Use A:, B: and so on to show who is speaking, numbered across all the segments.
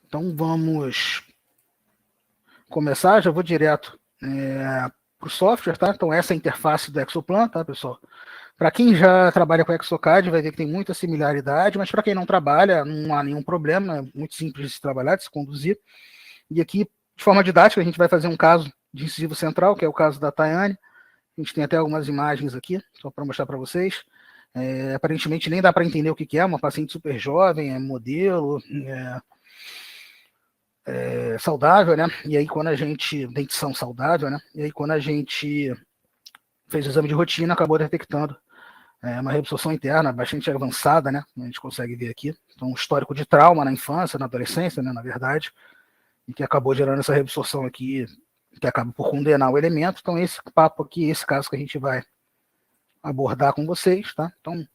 A: Então vamos começar, já vou direto para o software, tá? Então essa é a interface do Exoplan, tá, pessoal? Para quem já trabalha com Exocad, vai ver que tem muita similaridade, mas para quem não trabalha, não há nenhum problema, é muito simples de se trabalhar, de se conduzir. E aqui, de forma didática, a gente vai fazer um caso de incisivo central, que é o caso da Tayane. A gente tem até algumas imagens aqui, só para mostrar para vocês. Aparentemente nem dá para entender o que é, uma paciente super jovem, é modelo, saudável, né? E aí quando a gente, dentição saudável, né? E aí quando a gente fez o exame de rotina, acabou detectando uma reabsorção interna bastante avançada, né? A gente consegue ver aqui. Então, um histórico de trauma na infância, na adolescência, né? Na verdade, e que acabou gerando essa reabsorção aqui, que acaba por condenar o elemento. Então, esse papo aqui, esse caso que a gente vai abordar com vocês, tá? Então,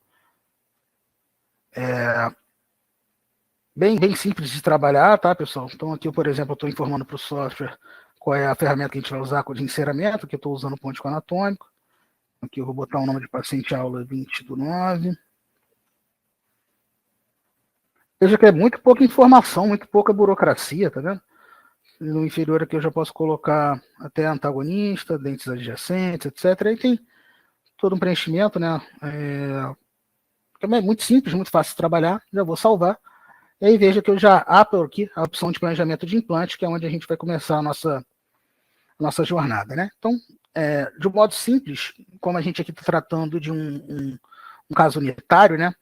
A: bem simples de trabalhar, tá, pessoal? Então, aqui, por exemplo, eu estou informando para o software qual é a ferramenta que a gente vai usar de enceramento, que eu estou usando o pontico anatômico. Aqui eu vou botar o nome de paciente aula 20/9. Veja que é muito pouca informação, muito pouca burocracia, tá vendo? No inferior aqui eu já posso colocar até antagonista, dentes adjacentes, etc. Aí tem todo um preenchimento, né? É muito simples, muito fácil de trabalhar. Já vou salvar. E aí veja que eu já abro aqui a opção de planejamento de implante, que é onde a gente vai começar a nossa jornada, né? Então, de um modo simples, como a gente aqui está tratando de um caso unitário, né?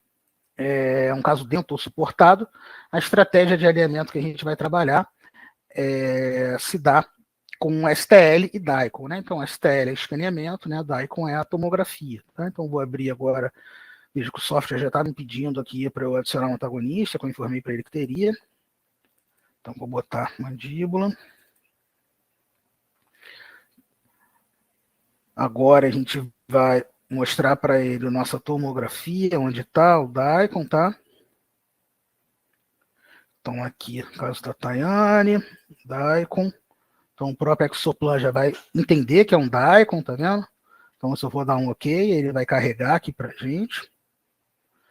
A: Um caso dental suportado, a estratégia de alinhamento que a gente vai trabalhar se dá com STL e DICOM, né? Então, STL é escaneamento, né? DICOM é a tomografia, tá? Então, vou abrir agora, vejo que o software já está me pedindo aqui para eu adicionar um antagonista, que eu informei para ele que teria. Então, vou botar mandíbula. Agora a gente vai mostrar para ele a nossa tomografia, onde está o DICOM, tá? Então, aqui, no caso da Tayane, DICOM. Então, o próprio Exoplan já vai entender que é um DICOM, tá vendo? Então, se eu for dar um OK, ele vai carregar aqui para a gente.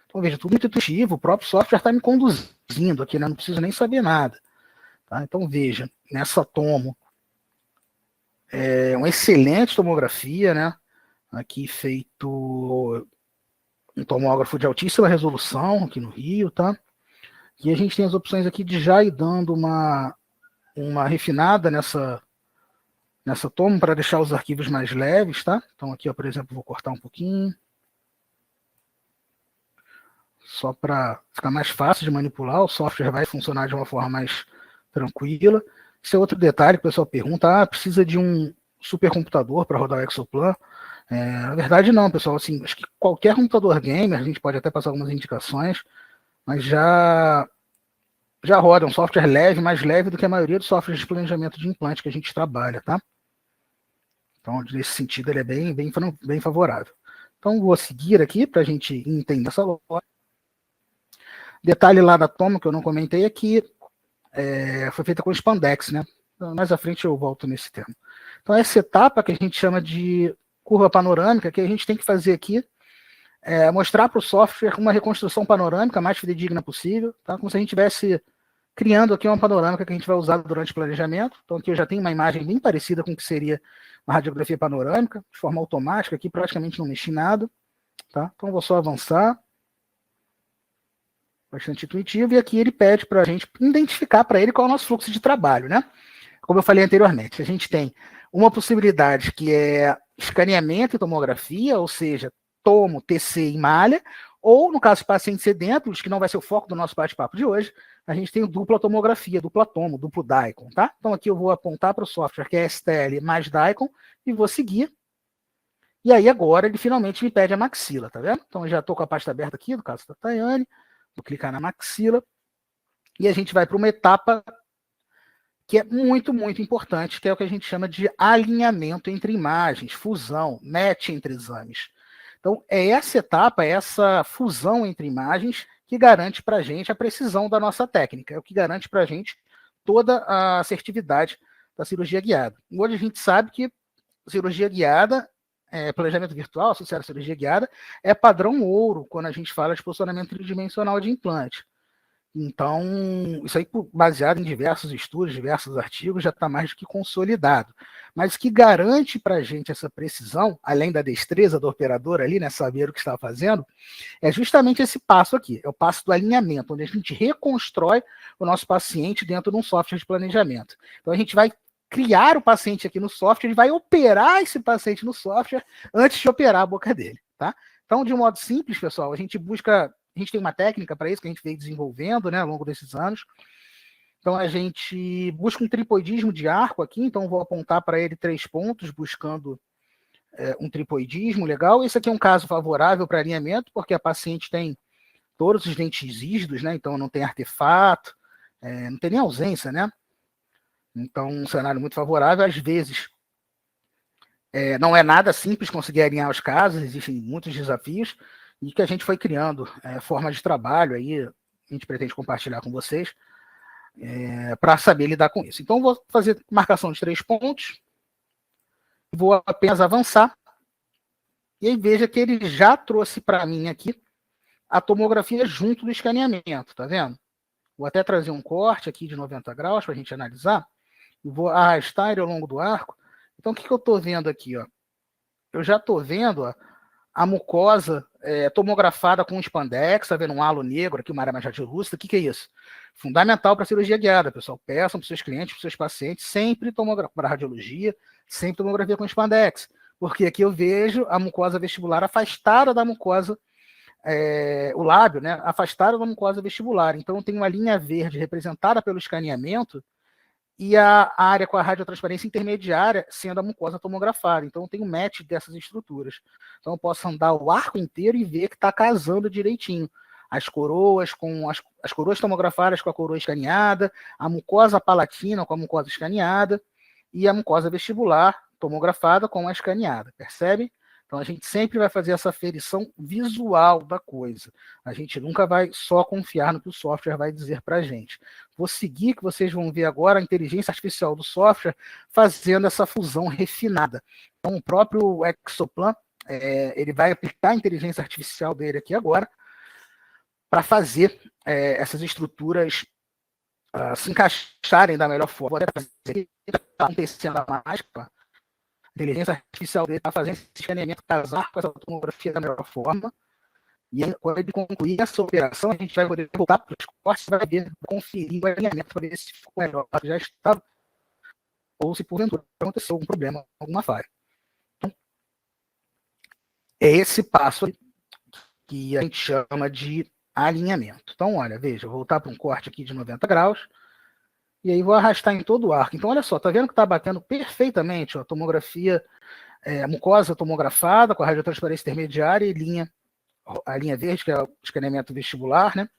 A: Então, veja, tudo muito intuitivo, o próprio software está me conduzindo aqui, né? Não preciso nem saber nada. Tá? Então, veja, nessa tomo, uma excelente tomografia, né? Aqui feito um tomógrafo de altíssima resolução, aqui no Rio, tá? E a gente tem as opções aqui de já ir dando uma refinada nessa tomo para deixar os arquivos mais leves, tá? Então aqui, ó, por exemplo, vou cortar um pouquinho. Só para ficar mais fácil de manipular, o software vai funcionar de uma forma mais tranquila. Esse é outro detalhe que o pessoal pergunta, precisa de um supercomputador para rodar o Exoplan? Na verdade não, pessoal, assim, acho que qualquer computador gamer, a gente pode até passar algumas indicações, mas já roda um software leve, mais leve do que a maioria dos softwares de planejamento de implante que a gente trabalha, tá? Então, nesse sentido, ele é bem favorável. Então, vou seguir aqui para a gente entender essa lógica. Detalhe lá da toma que eu não comentei é que foi feita com spandex, né? Então, mais à frente eu volto nesse tema. Então, essa etapa que a gente chama de curva panorâmica, que a gente tem que fazer aqui, mostrar para o software uma reconstrução panorâmica mais fidedigna possível, tá? Como se a gente estivesse criando aqui uma panorâmica que a gente vai usar durante o planejamento. Então, aqui eu já tenho uma imagem bem parecida com o que seria uma radiografia panorâmica, de forma automática, aqui praticamente não mexi nada, tá? Então, vou só avançar. Bastante intuitivo, e aqui ele pede para a gente identificar para ele qual é o nosso fluxo de trabalho, né? Como eu falei anteriormente, a gente tem uma possibilidade que é escaneamento e tomografia, ou seja, tomo, TC e malha, ou no caso de pacientes sedentos, que não vai ser o foco do nosso bate-papo de hoje, a gente tem dupla tomografia, dupla tomo, duplo DICOM, tá? Então aqui eu vou apontar para o software que é STL mais DICOM e vou seguir. E aí agora ele finalmente me pede a maxila, tá vendo? Então eu já estou com a pasta aberta aqui, no caso da Tayane. Vou clicar na maxila e a gente vai para uma etapa que é muito, muito importante, que é o que a gente chama de alinhamento entre imagens, fusão, match entre exames. Então, é essa etapa, essa fusão entre imagens que garante para a gente a precisão da nossa técnica, é o que garante para a gente toda a assertividade da cirurgia guiada. Hoje a gente sabe que cirurgia guiada, planejamento virtual associado à cirurgia guiada, é padrão ouro quando a gente fala de posicionamento tridimensional de implante. Então, isso aí, baseado em diversos estudos, diversos artigos, já está mais do que consolidado. Mas o que garante para a gente essa precisão, além da destreza do operador ali, né, saber o que está fazendo, é justamente esse passo aqui, é o passo do alinhamento, onde a gente reconstrói o nosso paciente dentro de um software de planejamento. Então, a gente vai criar o paciente aqui no software, a gente vai operar esse paciente no software antes de operar a boca dele, tá? Então, de um modo simples, pessoal, a gente tem uma técnica para isso que a gente veio desenvolvendo, né, ao longo desses anos. Então, a gente busca um tripoidismo de arco aqui, então vou apontar para ele 3 pontos, buscando um tripoidismo legal. Esse aqui é um caso favorável para alinhamento, porque a paciente tem todos os dentes rígidos, né, então não tem artefato, não tem nem ausência, né? Então, um cenário muito favorável. Às vezes, não é nada simples conseguir alinhar os casos, existem muitos desafios, e que a gente foi criando formas de trabalho, aí a gente pretende compartilhar com vocês, para saber lidar com isso. Então, vou fazer marcação de 3 pontos, vou apenas avançar, e aí veja que ele já trouxe para mim aqui a tomografia junto do escaneamento, tá vendo? Vou até trazer um corte aqui de 90 graus para a gente analisar, e vou arrastar ele ao longo do arco. Então, o que eu estou vendo aqui? Ó? Eu já estou vendo a mucosa tomografada com spandex, tá vendo um halo negro aqui, uma área mais radiolúcida. O que é isso? Fundamental para a cirurgia guiada, pessoal. Peçam para os seus clientes, para os seus pacientes, sempre tomografia para radiologia, sempre tomografia com spandex. Porque aqui eu vejo a mucosa vestibular afastada da mucosa, o lábio, né, afastada da mucosa vestibular. Então tem uma linha verde representada pelo escaneamento e a área com a radiotransparência intermediária sendo a mucosa tomografada. Então tem um match dessas estruturas. Então eu posso andar o arco inteiro e ver que está casando direitinho. As coroas com as coroas tomografadas com a coroa escaneada, a mucosa palatina com a mucosa escaneada e a mucosa vestibular tomografada com a escaneada. Percebe? Então a gente sempre vai fazer essa aferição visual da coisa. A gente nunca vai só confiar no que o software vai dizer para a gente. Vou seguir, que vocês vão ver agora, a inteligência artificial do software fazendo essa fusão refinada. Então o próprio Exoplan, ele vai aplicar a inteligência artificial dele aqui agora para fazer essas estruturas se encaixarem da melhor forma. Vou até fazer o que está acontecendo a máscara. A inteligência artificial dele está fazendo esse escaneamento casar com essa tomografia da melhor forma. E aí, quando ele concluir essa operação, a gente vai poder voltar para os cortes e vai ver, conferir o alinhamento para ver se ficou melhor, já está, ou se porventura aconteceu algum problema, alguma falha. Então, é esse passo que a gente chama de alinhamento. Então, olha, veja, vou voltar para um corte aqui de 90 graus. E aí vou arrastar em todo o arco. Então, olha só, tá vendo que está batendo perfeitamente, ó, tomografia, mucosa tomografada com a radiotransparência intermediária e a linha verde, que é o escaneamento vestibular, né?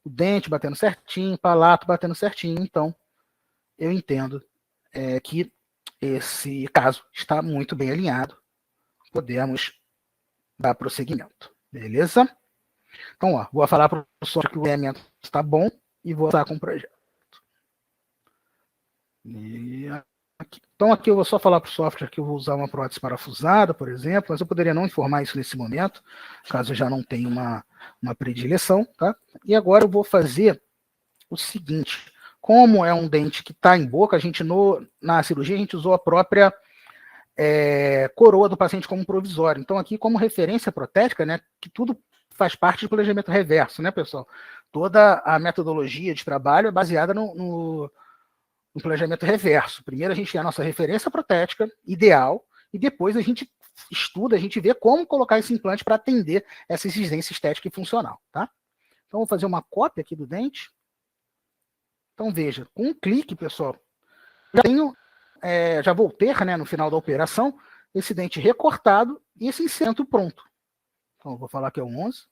A: O dente batendo certinho, o palato batendo certinho. Então, eu entendo que esse caso está muito bem alinhado. Podemos dar prosseguimento. Beleza? Então, ó, vou falar para o software que o alinhamento está bom e vou estar com o projeto. Então aqui eu vou só falar para o software que eu vou usar uma prótese parafusada, por exemplo, mas eu poderia não informar isso nesse momento, caso eu já não tenha uma predileção, tá? E agora eu vou fazer o seguinte, como é um dente que está em boca, a gente na cirurgia a gente usou a própria coroa do paciente como provisório. Então aqui como referência protética, né, que tudo faz parte do planejamento reverso, né, pessoal? Toda a metodologia de trabalho é baseada no planejamento reverso. Primeiro a gente tem a nossa referência protética ideal e depois a gente estuda, a gente vê como colocar esse implante para atender essa exigência estética e funcional, tá? Então vou fazer uma cópia aqui do dente. Então veja, com um clique, pessoal, já vou ter, né, no final da operação, esse dente recortado e esse inserto pronto. Então eu vou falar que é o 11.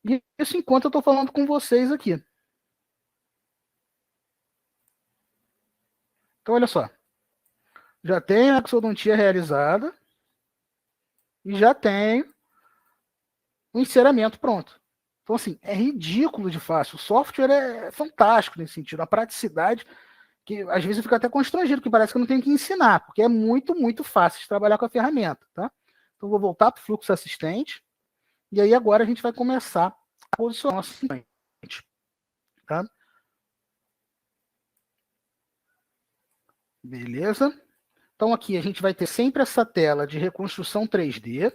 A: E isso enquanto eu estou falando com vocês aqui. Então, olha só. Já tem a exodontia realizada e já tem o enceramento pronto. Então, assim, é ridículo de fácil. O software é fantástico nesse sentido. A praticidade, que às vezes eu fico até constrangido, porque parece que eu não tenho que ensinar, porque é muito, muito fácil de trabalhar com a ferramenta, tá? Então, vou voltar para o fluxo assistente. E aí, agora, a gente vai começar a posicionar o nosso implante. tá? Beleza? Então aqui a gente vai ter sempre essa tela de reconstrução 3D,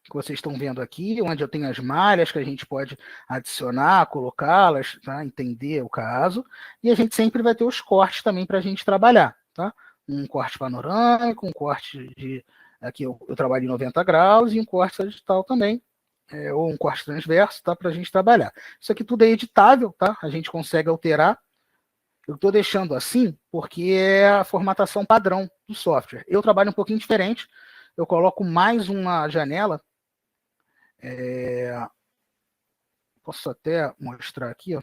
A: que vocês estão vendo aqui, onde eu tenho as malhas que a gente pode adicionar, colocá-las, tá? Entender o caso. E a gente sempre vai ter os cortes também para a gente trabalhar, tá? Um corte panorâmico, um corte de... Aqui eu trabalho em 90 graus e um corte digital também, ou um corte transverso, tá? Para a gente trabalhar. Isso aqui tudo é editável, tá? A gente consegue alterar. Eu estou deixando assim porque é a formatação padrão do software. Eu trabalho um pouquinho diferente. Eu coloco mais uma janela. Posso até mostrar aqui, ó.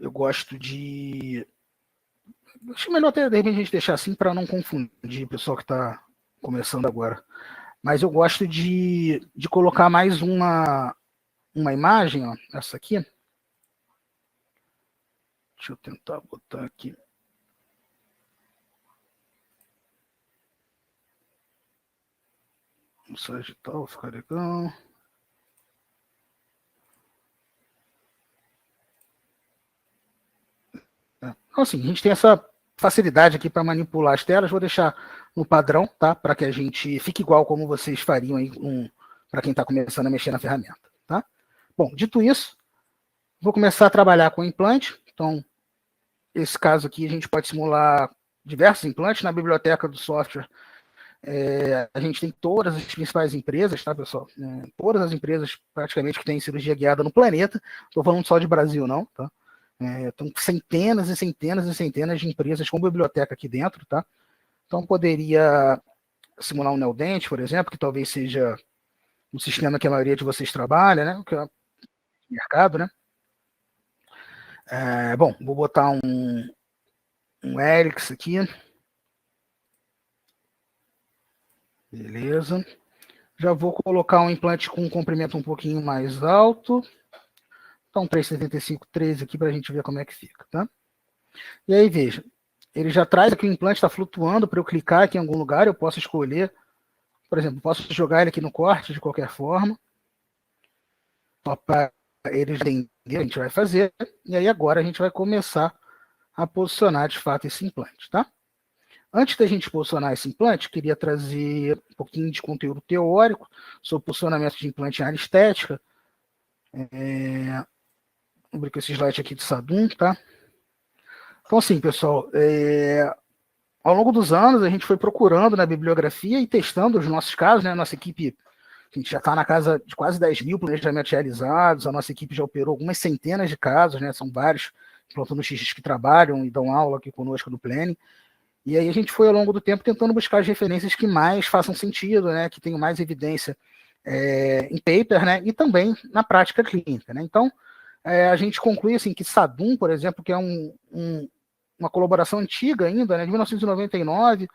A: Eu gosto de... Acho melhor até, de repente, a gente deixar assim para não confundir o pessoal que está começando agora. Mas eu gosto de colocar mais uma imagem, ó, essa aqui. Deixa eu tentar botar aqui. O sagital fica legal. Então, assim, a gente tem essa facilidade aqui para manipular as telas. Vou deixar no padrão, tá? Para que a gente fique igual como vocês fariam aí para quem está começando a mexer na ferramenta, tá? Bom, dito isso, vou começar a trabalhar com implante. Então, esse caso aqui a gente pode simular diversos implantes na biblioteca do software. A gente tem todas as principais empresas, tá, pessoal? Todas as empresas praticamente que têm cirurgia guiada no planeta. Estou falando só de Brasil, não, tá? Estão centenas e centenas e centenas de empresas com biblioteca aqui dentro, tá? Então, poderia simular um Neodent, por exemplo, que talvez seja um sistema que a maioria de vocês trabalha, né? Que é o mercado, né? Bom, vou botar um Helix aqui. Beleza. Já vou colocar um implante com um comprimento um pouquinho mais alto. Então, 375, 13 aqui para a gente ver como é que fica, tá? E aí, veja, ele já traz aqui o implante, está flutuando, para eu clicar aqui em algum lugar, eu posso escolher, por exemplo, posso jogar ele aqui no corte de qualquer forma, só para ele entender o que a gente vai fazer, e aí agora a gente vai começar a posicionar de fato esse implante, tá? Antes da gente posicionar esse implante, queria trazer um pouquinho de conteúdo teórico sobre posicionamento de implante em área estética. Vou abrir com esse slide aqui de Sadum, tá? Então, assim, pessoal, ao longo dos anos, a gente foi procurando na bibliografia e testando os nossos casos, né? Nossa equipe, a gente já está na casa de quase 10 mil planejamentos realizados, a nossa equipe já operou algumas centenas de casos, né? São vários plantonoxistas que trabalham e dão aula aqui conosco no Planning. E aí a gente foi, ao longo do tempo, tentando buscar as referências que mais façam sentido, né? Que tenham mais evidência em paper, né? E também na prática clínica, né? Então, a gente conclui assim, que Sadum, por exemplo, que é uma colaboração antiga ainda, né, de 1999,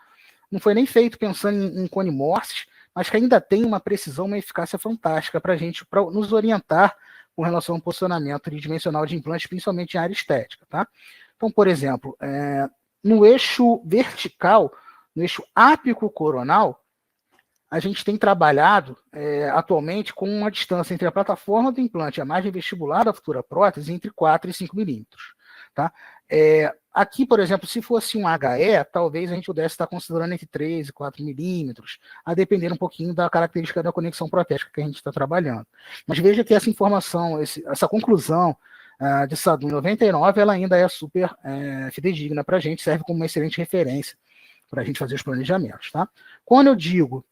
A: não foi nem feito pensando em cone Morse, mas que ainda tem uma precisão, uma eficácia fantástica para a gente, para nos orientar com relação ao posicionamento tridimensional de implantes, principalmente em área estética, tá? Então, por exemplo, no eixo vertical, no eixo ápico coronal, a gente tem trabalhado atualmente com uma distância entre a plataforma do implante e a margem vestibular da futura prótese entre 4 e 5 milímetros. Tá? Aqui, por exemplo, se fosse um HE, talvez a gente pudesse estar considerando entre 3 e 4 milímetros, a depender um pouquinho da característica da conexão protética que a gente está trabalhando. Mas veja que essa informação, essa conclusão de Sadum 99, ela ainda é super fidedigna para a gente, serve como uma excelente referência para a gente fazer os planejamentos. Tá? Quando eu digo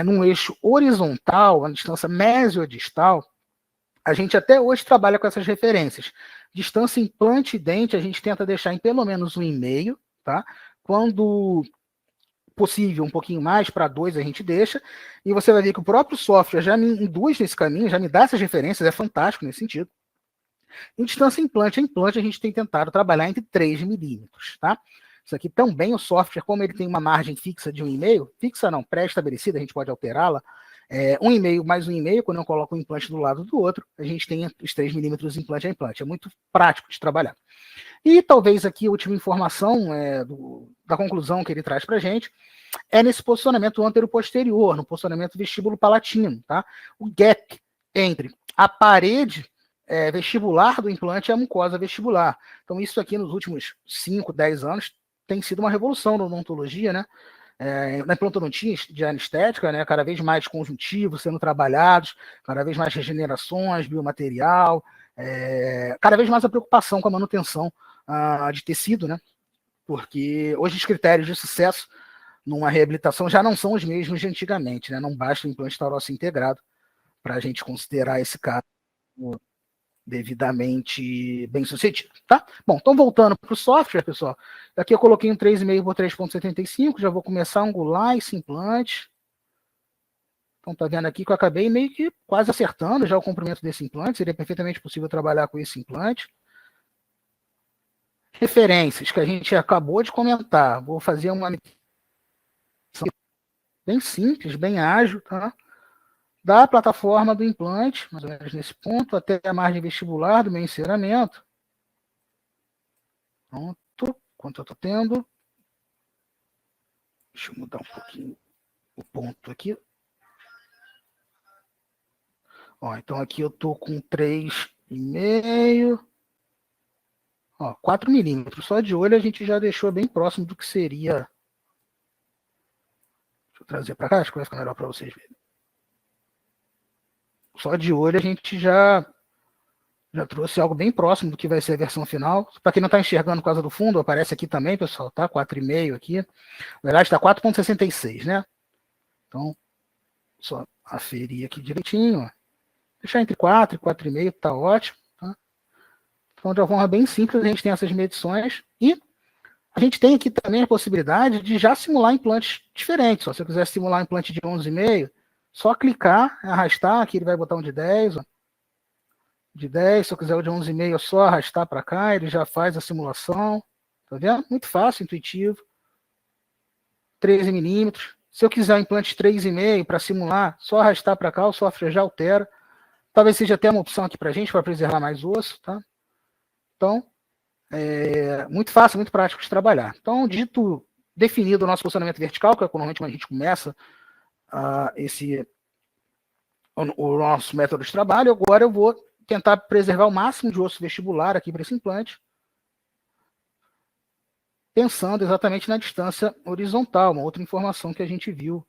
A: num eixo horizontal, a distância mesiodistal, a gente até hoje trabalha com essas referências. Distância implante e dente, a gente tenta deixar em pelo menos 1,5, tá? Quando possível, um pouquinho mais, para 2 a gente deixa, e você vai ver que o próprio software já me induz nesse caminho, já me dá essas referências, é fantástico nesse sentido. Em distância implante a implante, a gente tem tentado trabalhar entre 3 milímetros, tá? Isso aqui também o software, como ele tem uma margem fixa de 1,5, fixa não, pré-estabelecida, a gente pode alterá-la, 1,5 mais 1,5, quando eu coloco o implante do lado do outro, a gente tem os 3 milímetros implante a implante. É muito prático de trabalhar. E talvez aqui a última informação da conclusão que ele traz para a gente é nesse posicionamento antero-posterior, no posicionamento vestíbulo palatino, tá? O gap entre a parede vestibular do implante e a mucosa vestibular. Então, isso aqui nos últimos 5, 10 anos tem sido uma revolução na odontologia, né? Na implantodontia de anestética, né? Cada vez mais conjuntivos sendo trabalhados, cada vez mais regenerações, biomaterial, cada vez mais a preocupação com a manutenção de tecido, né? Porque hoje os critérios de sucesso numa reabilitação já não são os mesmos de antigamente, né? Não basta o implante taurossi integrado para a gente considerar esse caso devidamente bem sucedido, tá? Bom, então voltando para o software, pessoal, aqui eu coloquei um 3,5 por 3,75, já vou começar a angular esse implante. Então tá vendo aqui que eu acabei meio que quase acertando já o comprimento desse implante, seria perfeitamente possível trabalhar com esse implante. Referências que a gente acabou de comentar, vou fazer uma bem simples, bem ágil, tá? Da plataforma do implante, mais ou menos nesse ponto, até a margem vestibular do meu enceramento. Pronto, quanto eu estou tendo. Deixa eu mudar um pouquinho o ponto aqui. Ó, então aqui eu estou com 3,5. 4 milímetros. Só de olho a gente já deixou bem próximo do que seria. Deixa eu trazer para cá, acho que vai ficar melhor para vocês verem. Só de olho a gente já trouxe algo bem próximo do que vai ser a versão final. Para quem não está enxergando por causa do fundo, aparece aqui também, pessoal, tá? 4,5 aqui. Na verdade está 4,66, né? Então, só aferir aqui direitinho. Ó. Deixar entre 4 e 4,5 tá ótimo. Tá? Então, de uma forma bem simples, a gente tem essas medições e a gente tem aqui também a possibilidade de já simular implantes diferentes. Ó. Se eu quiser simular um implante de 11,5, só clicar, arrastar, aqui ele vai botar um de 10, ó. De 10, se eu quiser o de 11,5, é só arrastar para cá, ele já faz a simulação. Tá vendo? Muito fácil, intuitivo. 13 milímetros. Se eu quiser um implante de 3,5 para simular, só arrastar para cá, o software já altera. Talvez seja até uma opção aqui para a gente, para preservar mais osso. Tá? Então, muito fácil, muito prático de trabalhar. Então, dito definido o nosso posicionamento vertical, que é normalmente quando a gente começa o nosso método de trabalho, agora eu vou tentar preservar o máximo de osso vestibular aqui para esse implante, pensando exatamente na distância horizontal, uma outra informação que a gente viu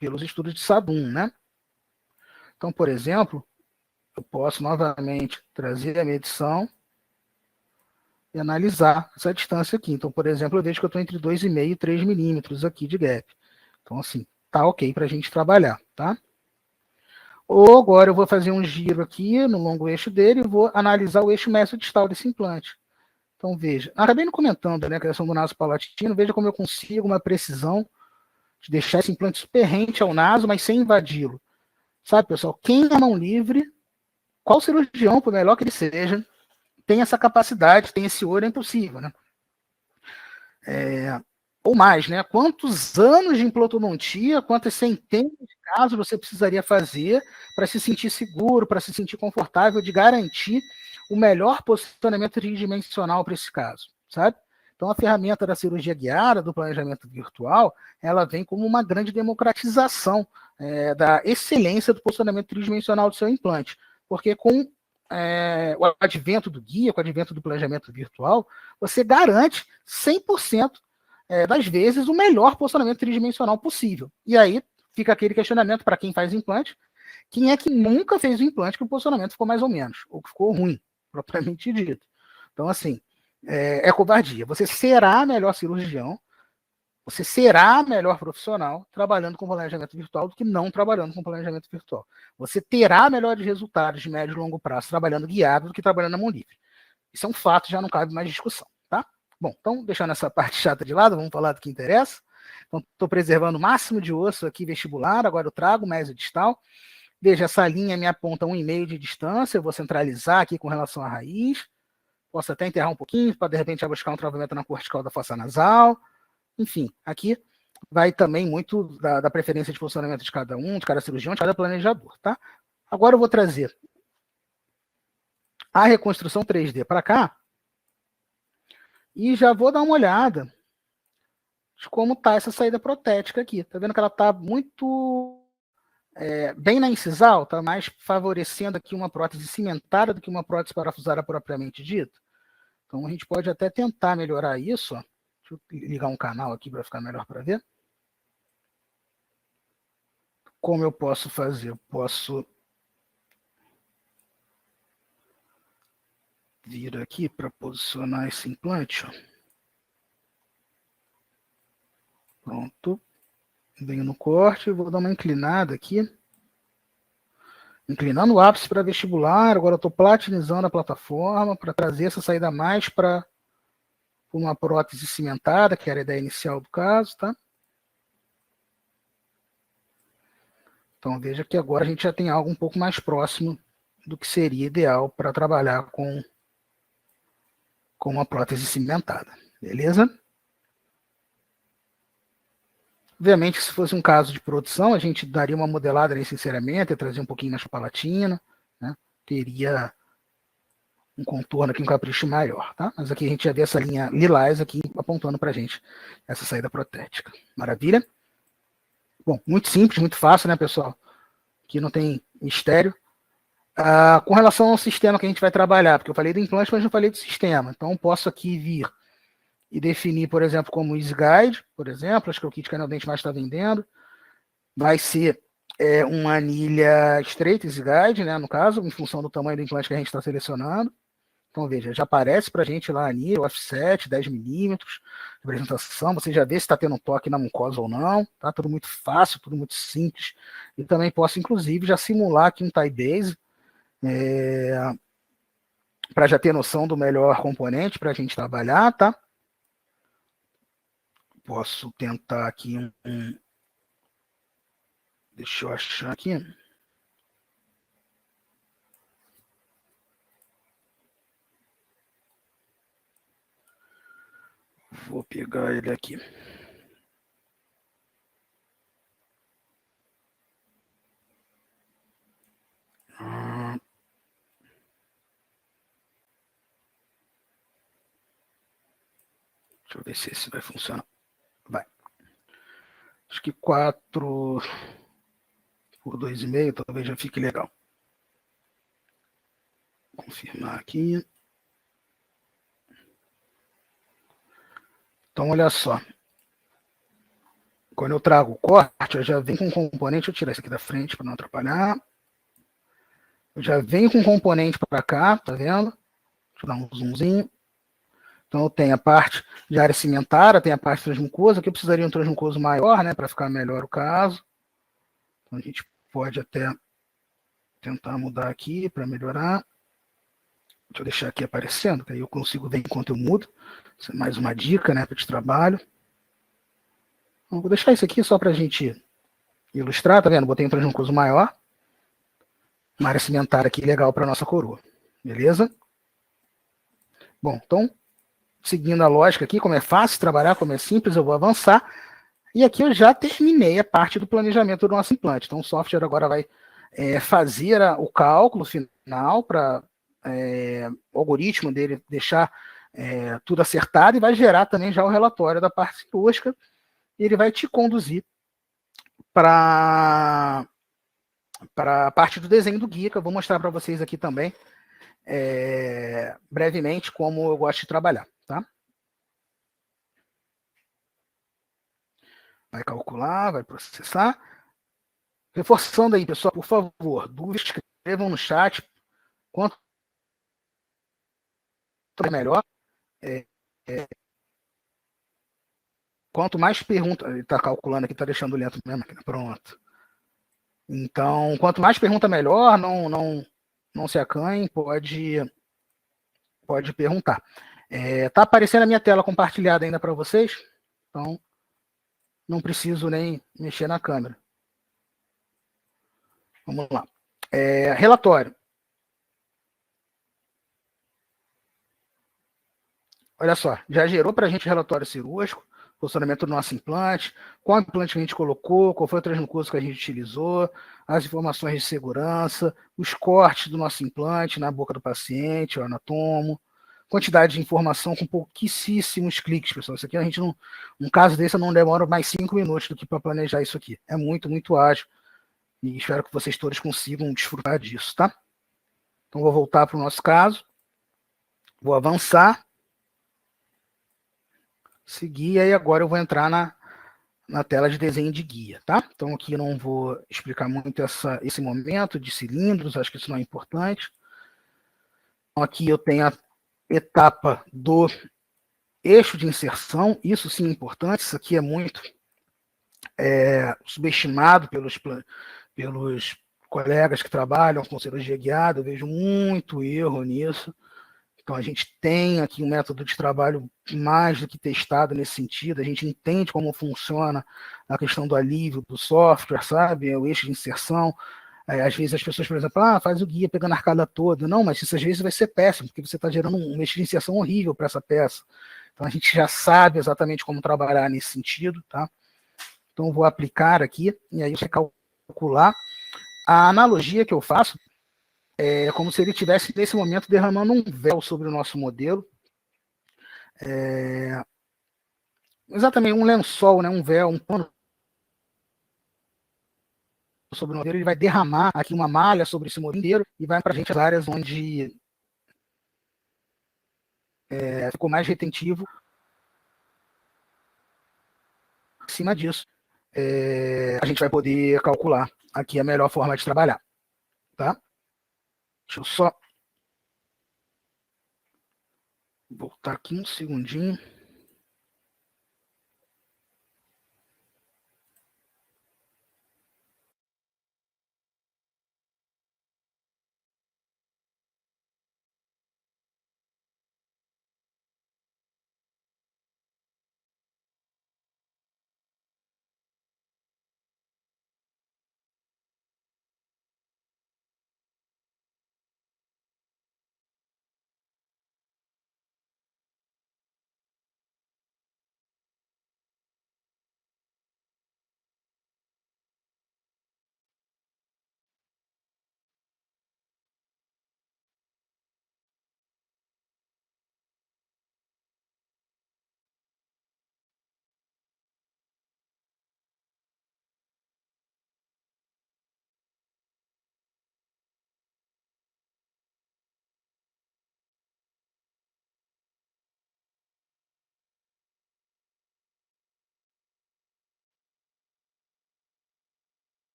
A: pelos estudos de Sadum, né? Então, por exemplo, eu posso novamente trazer a medição e analisar essa distância aqui. Então, por exemplo, eu vejo que eu estou entre 2,5 e 3 milímetros aqui de gap. Então, assim, tá ok para a gente trabalhar, tá? Ou agora eu vou fazer um giro aqui no longo eixo dele e vou analisar o eixo mesodistal desse implante. Então, veja, acabei não comentando, né, a criação do naso palatino, veja como eu consigo uma precisão de deixar esse implante super rente ao naso, mas sem invadi-lo. Sabe, pessoal, quem é mão livre, qual cirurgião, por melhor que ele seja, tem essa capacidade, tem esse olho, é impossível, né? Ou mais, né? Quantos anos de implantodontia, quantas centenas de casos você precisaria fazer para se sentir seguro, para se sentir confortável, de garantir o melhor posicionamento tridimensional para esse caso, sabe? Então, a ferramenta da cirurgia guiada, do planejamento virtual, ela vem como uma grande democratização da excelência do posicionamento tridimensional do seu implante, porque com o advento do guia, com o advento do planejamento virtual, você garante 100% das vezes o melhor posicionamento tridimensional possível. E aí fica aquele questionamento para quem faz implante, quem é que nunca fez o implante que o posicionamento ficou mais ou menos, ou que ficou ruim, propriamente dito. Então, assim, é covardia. Você será melhor cirurgião, você será melhor profissional trabalhando com planejamento virtual do que não trabalhando com planejamento virtual. Você terá melhores resultados de médio e longo prazo trabalhando guiado do que trabalhando na mão livre. Isso é um fato, já não cabe mais discussão, tá? Bom, então, deixando essa parte chata de lado, vamos falar do que interessa. Então, estou preservando o máximo de osso aqui vestibular, agora eu trago o mesodistal. Veja, essa linha me aponta 1,5 de distância, eu vou centralizar aqui com relação à raiz. Posso até enterrar um pouquinho, para de repente buscar um travamento na cortical da fossa nasal. Enfim, aqui vai também muito da preferência de funcionamento de cada um, de cada cirurgião, de cada planejador, tá? Agora eu vou trazer a reconstrução 3D para cá e já vou dar uma olhada de como está essa saída protética aqui. Tá vendo que ela está muito bem na incisal, está mais favorecendo aqui uma prótese cimentada do que uma prótese parafusada propriamente dita. Então a gente pode até tentar melhorar isso. Ó. Deixa eu ligar um canal aqui para ficar melhor para ver. Como eu posso fazer? Eu posso vir aqui para posicionar esse implante. Ó. Pronto. Venho no corte, vou dar uma inclinada aqui. Inclinando o ápice para vestibular. Agora eu estou platinizando a plataforma para trazer essa saída mais para uma prótese cimentada, que era a ideia inicial do caso, tá? Então veja que agora a gente já tem algo um pouco mais próximo do que seria ideal para trabalhar com uma prótese cimentada, beleza? Obviamente, se fosse um caso de produção, a gente daria uma modelada nesse encerramento, ia trazer um pouquinho mais palatina, né? Teria um contorno aqui, um capricho maior, tá? Mas aqui a gente já vê essa linha lilás aqui apontando para a gente essa saída protética. Maravilha? Bom, muito simples, muito fácil, né, pessoal? Aqui não tem mistério. Com relação ao sistema que a gente vai trabalhar, porque eu falei do implante, mas não falei do sistema. Então, posso aqui vir e definir, por exemplo, como Easy Guide, por exemplo, acho que é o kit que a Neodente mais está vendendo. Vai ser uma anilha estreita, Easy Guide, né, no caso, em função do tamanho do implante que a gente está selecionando. Então, veja, já aparece para a gente lá a anilha, o offset, 10 milímetros, apresentação, você já vê se está tendo um toque na mucosa ou não, tá? Tudo muito fácil, tudo muito simples. E também posso, inclusive, já simular aqui um tie base, para já ter noção do melhor componente para a gente trabalhar, tá? Posso tentar aqui deixa eu achar aqui. Vou pegar ele aqui. Deixa eu ver se esse vai funcionar. Vai. Acho que 4 por 2,5 talvez já fique legal. Confirmar aqui. Então, olha só. Quando eu trago o corte, eu já venho com um componente. Deixa eu tirar esse aqui da frente para não atrapalhar. Eu já venho com um componente para cá, tá vendo? Deixa eu dar um zoomzinho. Então, eu tenho a parte de área cimentada, tem a parte transmucosa. Aqui eu precisaria de um transmucoso maior, né, para ficar melhor o caso. Então, a gente pode até tentar mudar aqui para melhorar. Deixa eu deixar aqui aparecendo, que aí eu consigo ver enquanto eu mudo. Isso é mais uma dica, né, para de trabalho. Então, vou deixar isso aqui só para a gente ilustrar, tá vendo? Botei um transmucoso maior. Uma área cimentada aqui legal para nossa coroa. Beleza? Bom, então, seguindo a lógica aqui, como é fácil trabalhar, como é simples, eu vou avançar. E aqui eu já terminei a parte do planejamento do nosso implante. Então, o software agora vai fazer o cálculo final para o algoritmo dele deixar tudo acertado e vai gerar também já o relatório da parte cirúrgica. E ele vai te conduzir para a parte do desenho do guia, que eu vou mostrar para vocês aqui também, brevemente, como eu gosto de trabalhar. Tá? Vai calcular, vai processar. Reforçando aí, pessoal, por favor, dúvidas, escrevam no chat. Quanto melhor. Quanto mais pergunta. Ele está calculando aqui, está deixando lento mesmo. Pronto. Então, quanto mais pergunta, melhor. Não se acanhem, pode perguntar. Está aparecendo a minha tela compartilhada ainda para vocês? Então, não preciso nem mexer na câmera. Vamos lá. Relatório. Olha só, já gerou para a gente relatório cirúrgico, funcionamento do nosso implante, qual implante que a gente colocou, qual foi o transmucoso que a gente utilizou, as informações de segurança, os cortes do nosso implante na boca do paciente, o anatomo, quantidade de informação com pouquíssimos cliques, pessoal. Isso aqui a gente não, um caso desse não demora mais 5 minutos do que para planejar isso aqui. É muito, muito ágil. E espero que vocês todos consigam desfrutar disso, tá? Então, vou voltar para o nosso caso. Vou avançar. Seguir, e aí agora eu vou entrar na tela de desenho de guia, tá? Então, aqui eu não vou explicar muito esse momento de cilindros, acho que isso não é importante. Então, aqui eu tenho a etapa do eixo de inserção, isso sim é importante, isso aqui é muito subestimado pelos colegas que trabalham com cirurgia guiada, eu vejo muito erro nisso. Então, a gente tem aqui um método de trabalho mais do que testado nesse sentido, a gente entende como funciona a questão do alívio do software, sabe? O eixo de inserção. Às vezes as pessoas, por exemplo, faz o guia pegando a arcada toda. Não, mas isso às vezes vai ser péssimo, porque você está gerando um eixo de inserção horrível para essa peça. Então, a gente já sabe exatamente como trabalhar nesse sentido, tá? Então, eu vou aplicar aqui, e aí você calcular. A analogia que eu faço é como se ele estivesse, nesse momento, derramando um véu sobre o nosso modelo. Exatamente, um lençol, né, um véu, um pano sobre o modelo, ele vai derramar aqui uma malha sobre esse modelo inteiro e vai para a gente as áreas onde ficou mais retentivo. Acima disso, a gente vai poder calcular aqui a melhor forma de trabalhar. Tá? Deixa eu só voltar aqui um segundinho.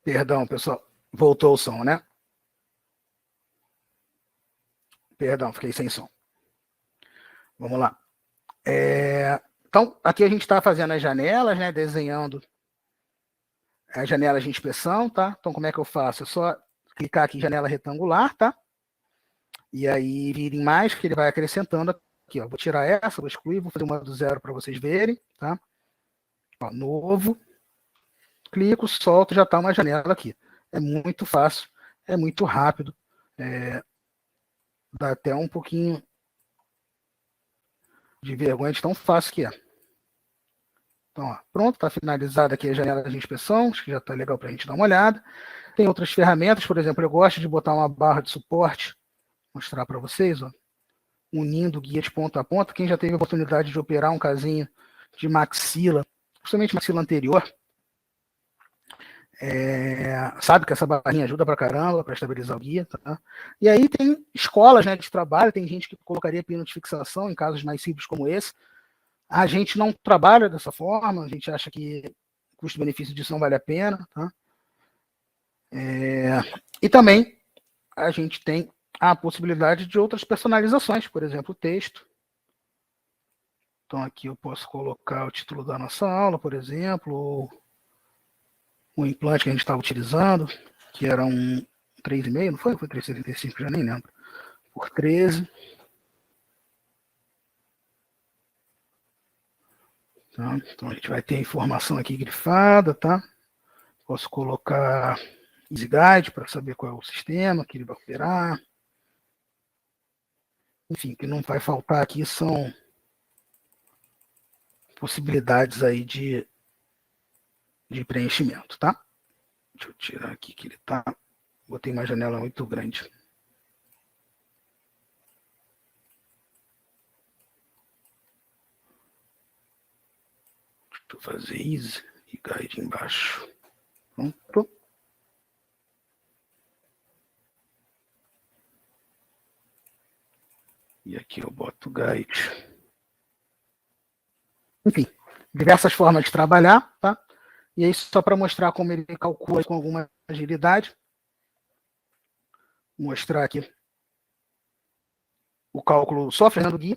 A: Perdão, pessoal. Voltou o som, né? Perdão, fiquei sem som. Vamos lá. Então, aqui a gente está fazendo as janelas, né? Desenhando as janelas de inspeção, tá? Então, como é que eu faço? É só clicar aqui em janela retangular, tá? E aí vir em mais, que ele vai acrescentando aqui, ó. Vou tirar essa, vou excluir, vou fazer uma do zero para vocês verem, tá? Ó, novo. Clico, solto, já está uma janela aqui. É muito fácil, é muito rápido. Dá até um pouquinho de vergonha de tão fácil que é. Então, ó, pronto, está finalizada aqui a janela de inspeção, acho que já está legal para a gente dar uma olhada. Tem outras ferramentas, por exemplo, eu gosto de botar uma barra de suporte, mostrar para vocês, ó, unindo o guia de ponta a ponta. Quem já teve a oportunidade de operar um casinho de maxila, principalmente maxila anterior, sabe que essa barrinha ajuda pra caramba para estabilizar o guia. Tá? E aí tem escolas, né, de trabalho, tem gente que colocaria pino de fixação em casos mais simples como esse. A gente não trabalha dessa forma, a gente acha que o custo-benefício disso não vale a pena. Tá? E também a gente tem a possibilidade de outras personalizações, por exemplo, o texto. Então aqui eu posso colocar o título da nossa aula, por exemplo, ou o implante que a gente estava utilizando, que era um 3,5, não foi? Foi 3,75, já nem lembro. Por 13. Tá? Então a gente vai ter a informação aqui grifada, tá? Posso colocar Easy Guide para saber qual é o sistema que ele vai operar. Enfim, o que não vai faltar aqui são possibilidades aí de preenchimento, tá? Deixa eu tirar aqui que ele tá. Botei uma janela muito grande. Deixa eu fazer Easy e Guide embaixo. Pronto. E aqui eu boto Guide. Enfim, diversas formas de trabalhar, tá? E aí, só para mostrar como ele calcula com alguma agilidade, vou mostrar aqui o cálculo software do guia.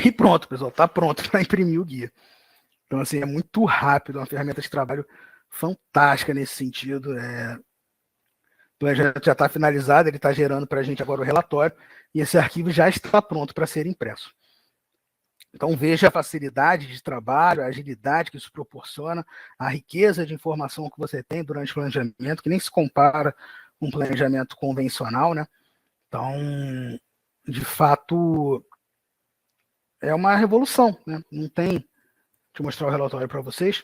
A: E pronto, pessoal, está pronto para imprimir o guia. Então, assim, é muito rápido, é uma ferramenta de trabalho fantástica nesse sentido. O projeto já está finalizado, ele está gerando para a gente agora o relatório, e esse arquivo já está pronto para ser impresso. Então, veja a facilidade de trabalho, a agilidade que isso proporciona, a riqueza de informação que você tem durante o planejamento, que nem se compara com um planejamento convencional, né? Então, de fato, é uma revolução, né? Não tem, deixa eu mostrar o relatório para vocês,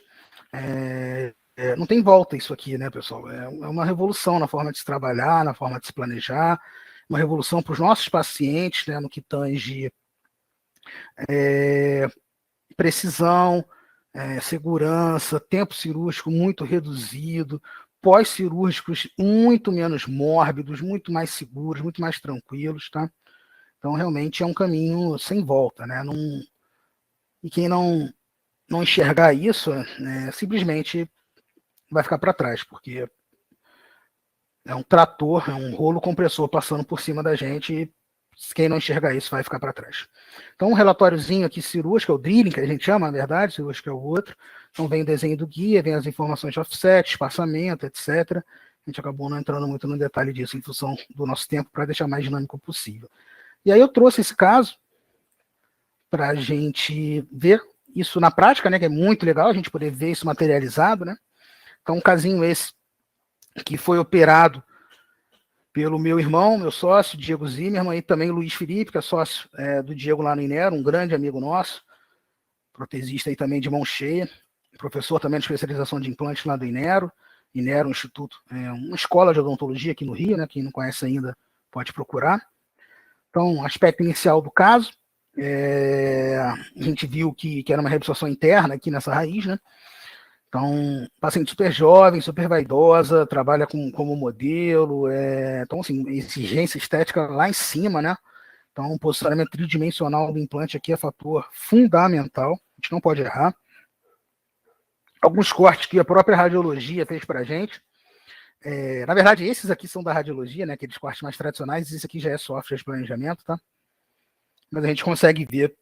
A: não tem volta isso aqui, né, pessoal? É uma revolução na forma de se trabalhar, na forma de se planejar, uma revolução para os nossos pacientes, né, no que tange precisão, segurança, tempo cirúrgico muito reduzido, pós-cirúrgicos muito menos mórbidos, muito mais seguros, muito mais tranquilos, tá? Então, realmente é um caminho sem volta, né? E quem não enxergar isso, né, simplesmente vai ficar para trás, porque é um trator, é um rolo compressor passando por cima da gente e quem não enxergar isso vai ficar para trás. Então, um relatóriozinho aqui cirúrgico, é o drilling, que a gente chama, na verdade, cirúrgico é o outro. Então, vem o desenho do guia, vem as informações de offset, espaçamento, etc. A gente acabou não entrando muito no detalhe disso em função do nosso tempo para deixar mais dinâmico possível. E aí eu trouxe esse caso para a gente ver isso na prática, né, que é muito legal a gente poder ver isso materializado, né? Então, um casinho esse que foi operado pelo meu irmão, meu sócio, Diego Zimmermann, e também o Luiz Felipe, que é sócio do Diego lá no Inero, um grande amigo nosso, protesista aí também de mão cheia, professor também de especialização de implantes lá do Inero, um instituto, uma escola de odontologia aqui no Rio, né? Quem não conhece ainda pode procurar. Então, aspecto inicial do caso, a gente viu que era uma reabsorção interna aqui nessa raiz, né? Então, paciente super jovem, super vaidosa, trabalha como modelo, então, assim, exigência estética lá em cima, né? Então, o posicionamento tridimensional do implante aqui é fator fundamental, a gente não pode errar. Alguns cortes que a própria radiologia fez para a gente. Na verdade, esses aqui são da radiologia, né? Aqueles cortes mais tradicionais, esse aqui já é software de planejamento, tá? Mas a gente consegue ver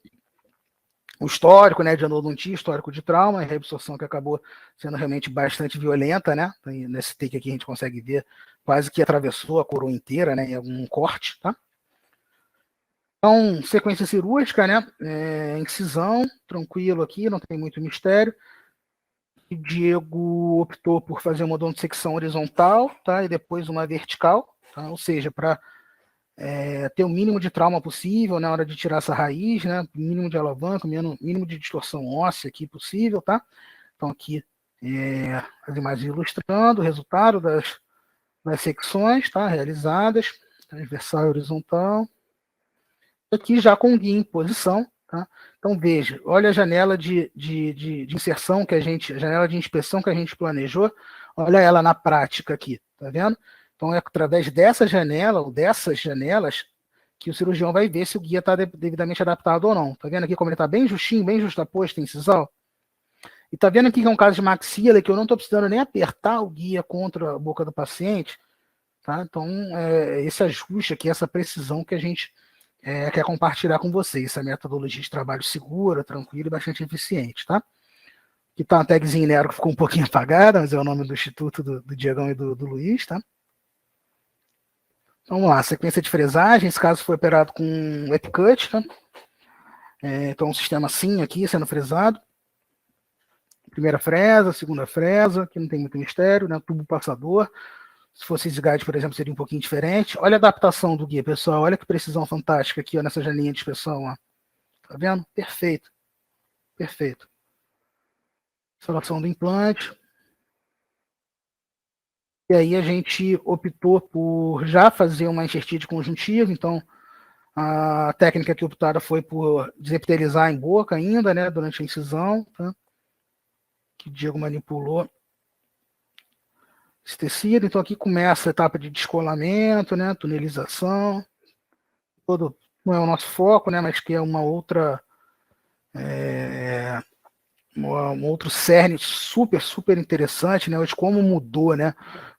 A: o histórico, né, de endodontia, histórico de trauma, a reabsorção que acabou sendo realmente bastante violenta, né? Nesse take aqui a gente consegue ver quase que atravessou a coroa inteira, né, em algum corte, tá? Então, sequência cirúrgica, né, incisão, tranquilo aqui, não tem muito mistério. O Diego optou por fazer uma odontosecção horizontal, tá? E depois uma vertical, tá? Ou seja, para ter o mínimo de trauma possível na hora de tirar essa raiz, né? Mínimo de alavanca, mínimo de distorção óssea aqui possível, tá? Então aqui as imagens ilustrando o resultado das secções, tá? Realizadas, transversal e horizontal. Aqui já com o guia em posição, tá? Então veja, olha a janela de inserção que a janela de inspeção que a gente planejou, olha ela na prática aqui, tá vendo? Então é através dessa janela ou dessas janelas que o cirurgião vai ver se o guia está devidamente adaptado ou não. Tá vendo aqui como ele está bem justinho, bem justaposto em incisal? E tá vendo aqui que é um caso de maxila que eu não estou precisando nem apertar o guia contra a boca do paciente, tá? Então esse ajuste aqui, essa precisão que a gente quer compartilhar com vocês, essa metodologia de trabalho segura, tranquila e bastante eficiente, tá? Aqui tá uma tagzinha Nero que ficou um pouquinho apagada, mas é o nome do instituto do Diegão e do Luiz, tá? Vamos lá, sequência de fresagem, esse caso foi operado com Epicut, tá? Então um sistema assim aqui sendo fresado. Primeira fresa, segunda fresa, aqui não tem muito mistério, né? Tubo passador. Se fosse Easy-Guide, por exemplo, seria um pouquinho diferente. Olha a adaptação do guia, pessoal. Olha que precisão fantástica aqui, ó, nessa janelinha de inspeção. Ó. Tá vendo? Perfeito. Perfeito. Instalação do implante. E aí a gente optou por já fazer uma enxertia conjuntiva. Então, a técnica que optada foi por desepitelizar em boca ainda, né? Durante a incisão. Tá? Que o Diego manipulou esse tecido. Então, aqui começa a etapa de descolamento, né? Tunelização. Não é o nosso foco, né? Mas que é uma outra... um outro cerne super, super interessante, né? De como mudou, né?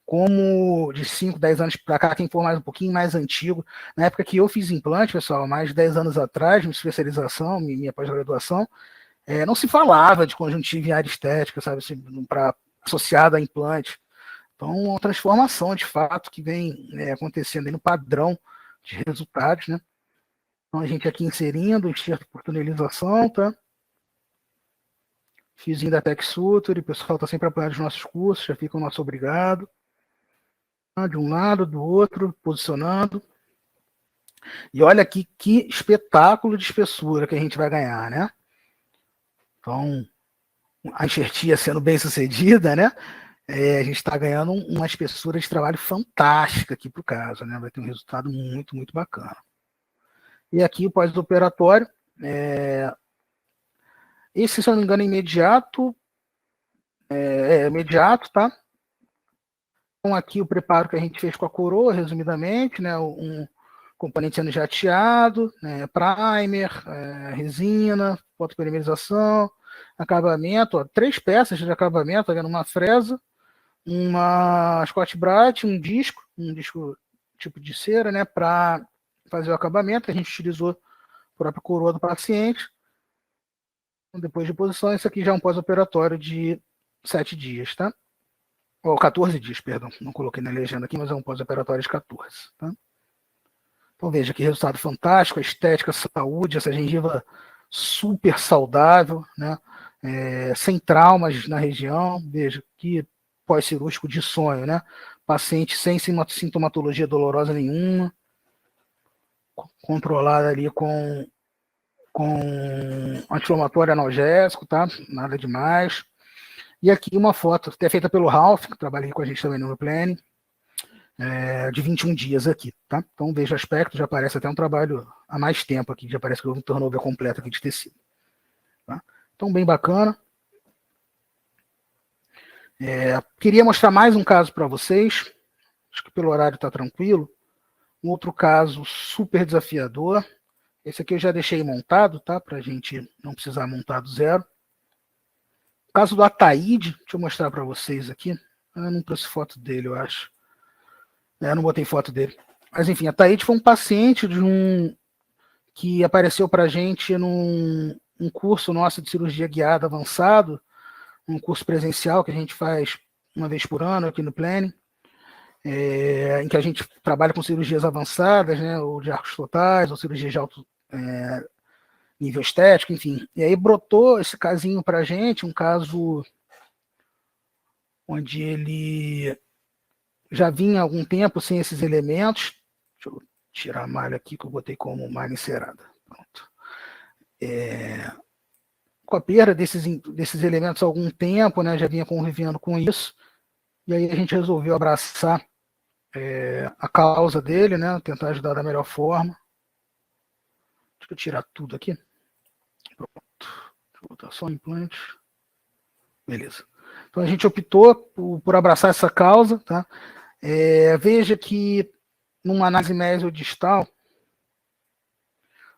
A: Como de 5, 10 anos para cá, quem for mais um pouquinho mais antigo, na época que eu fiz implante, pessoal, mais de 10 anos atrás, minha especialização, minha pós-graduação, não se falava de conjuntiva em área estética, sabe, assim, associada a implante. Então, uma transformação, de fato, que vem acontecendo aí no padrão de resultados, né? Então, a gente aqui inserindo o enxerto por tunelização, tá? Fiozinho da Tech Suture, o pessoal está sempre apoiando os nossos cursos, já fica o nosso obrigado. De um lado, do outro, posicionando. E olha aqui que espetáculo de espessura que a gente vai ganhar, né? Então, a enxertia sendo bem sucedida, né? A gente está ganhando uma espessura de trabalho fantástica aqui para o caso, né? Vai ter um resultado muito, muito bacana. E aqui o pós-operatório, esse, se eu não me engano, é imediato, imediato, tá? Então aqui o preparo que a gente fez com a coroa, resumidamente, né? Um componente sendo jateado, né? Primer, resina, fotopolimerização, acabamento, ó, 3 peças de acabamento, tá vendo? Uma fresa, uma Scotch-Brite, um disco tipo de cera, né? Para fazer o acabamento, a gente utilizou a própria coroa do paciente. Depois de posição, isso aqui já é um pós-operatório de 7 dias, tá? Ou 14 dias, perdão. Não coloquei na legenda aqui, mas é um pós-operatório de 14, tá? Então veja que resultado fantástico, a estética, a saúde, essa gengiva super saudável, né? Sem traumas na região, veja que pós-cirúrgico de sonho, né? Paciente sem sintomatologia dolorosa nenhuma, controlada ali com anti-inflamatório analgésico, tá? Nada demais. E aqui uma foto, até feita pelo Ralph, que trabalha com a gente também no Planning, de 21 dias aqui, tá? Então veja o aspecto, já aparece até um trabalho há mais tempo aqui, já parece que houve um turnover completo aqui de tecido. Tá? Então bem bacana. Queria mostrar mais um caso para vocês, acho que pelo horário está tranquilo. Um outro caso super desafiador. Esse aqui eu já deixei montado, tá? Para a gente não precisar montar do zero. O caso do Ataíde, deixa eu mostrar para vocês aqui. Eu não trouxe foto dele, eu acho. Eu não botei foto dele. Mas enfim, Ataíde foi um paciente que apareceu para a gente num curso nosso de cirurgia guiada avançado, um curso presencial que a gente faz uma vez por ano aqui no Planning, em que a gente trabalha com cirurgias avançadas, né, ou de arcos totais, ou cirurgias de alto nível estético, enfim. E aí brotou esse casinho para a gente, um caso onde ele já vinha há algum tempo sem esses elementos. Deixa eu tirar a malha aqui que eu botei como malha encerada. Pronto. Com a perda desses elementos há algum tempo, né, já vinha convivendo com isso, e aí a gente resolveu abraçar a causa dele, né, tentar ajudar da melhor forma. Deixa eu tirar tudo aqui. Pronto. Deixa eu botar só o implante. Beleza. Então a gente optou por abraçar essa causa, tá? Veja que numa análise mesodistal,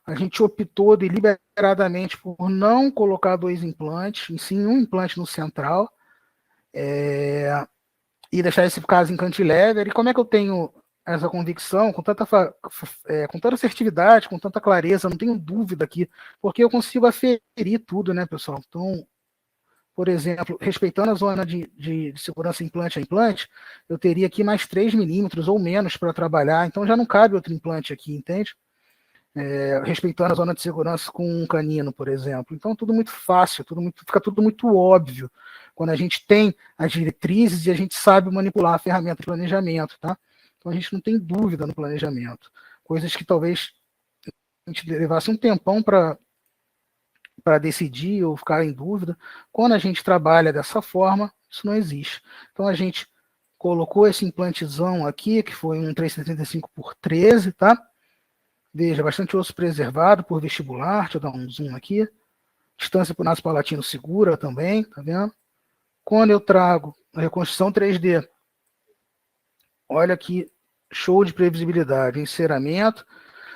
A: a gente optou deliberadamente por não colocar 2 implantes, e sim um implante no central, e deixar esse caso em cantilever. E como é que eu tenho essa convicção com tanta assertividade, com tanta clareza, não tenho dúvida aqui, porque eu consigo aferir tudo, né, pessoal? Então, por exemplo, respeitando a zona de segurança implante a implante, eu teria aqui mais 3 milímetros ou menos para trabalhar, então já não cabe outro implante aqui, entende? Respeitando a zona de segurança com um canino, por exemplo. Então, tudo muito fácil, fica tudo muito óbvio quando a gente tem as diretrizes e a gente sabe manipular a ferramenta de planejamento, tá? Então, a gente não tem dúvida no planejamento. Coisas que talvez a gente levasse um tempão para decidir ou ficar em dúvida. Quando a gente trabalha dessa forma, isso não existe. Então, a gente colocou esse implantezão aqui, que foi um 375x13, tá? Veja, bastante osso preservado por vestibular. Deixa eu dar um zoom aqui. Distância para o naso palatino segura também, tá vendo? Quando eu trago a reconstrução 3D, olha que show de previsibilidade. Enceramento,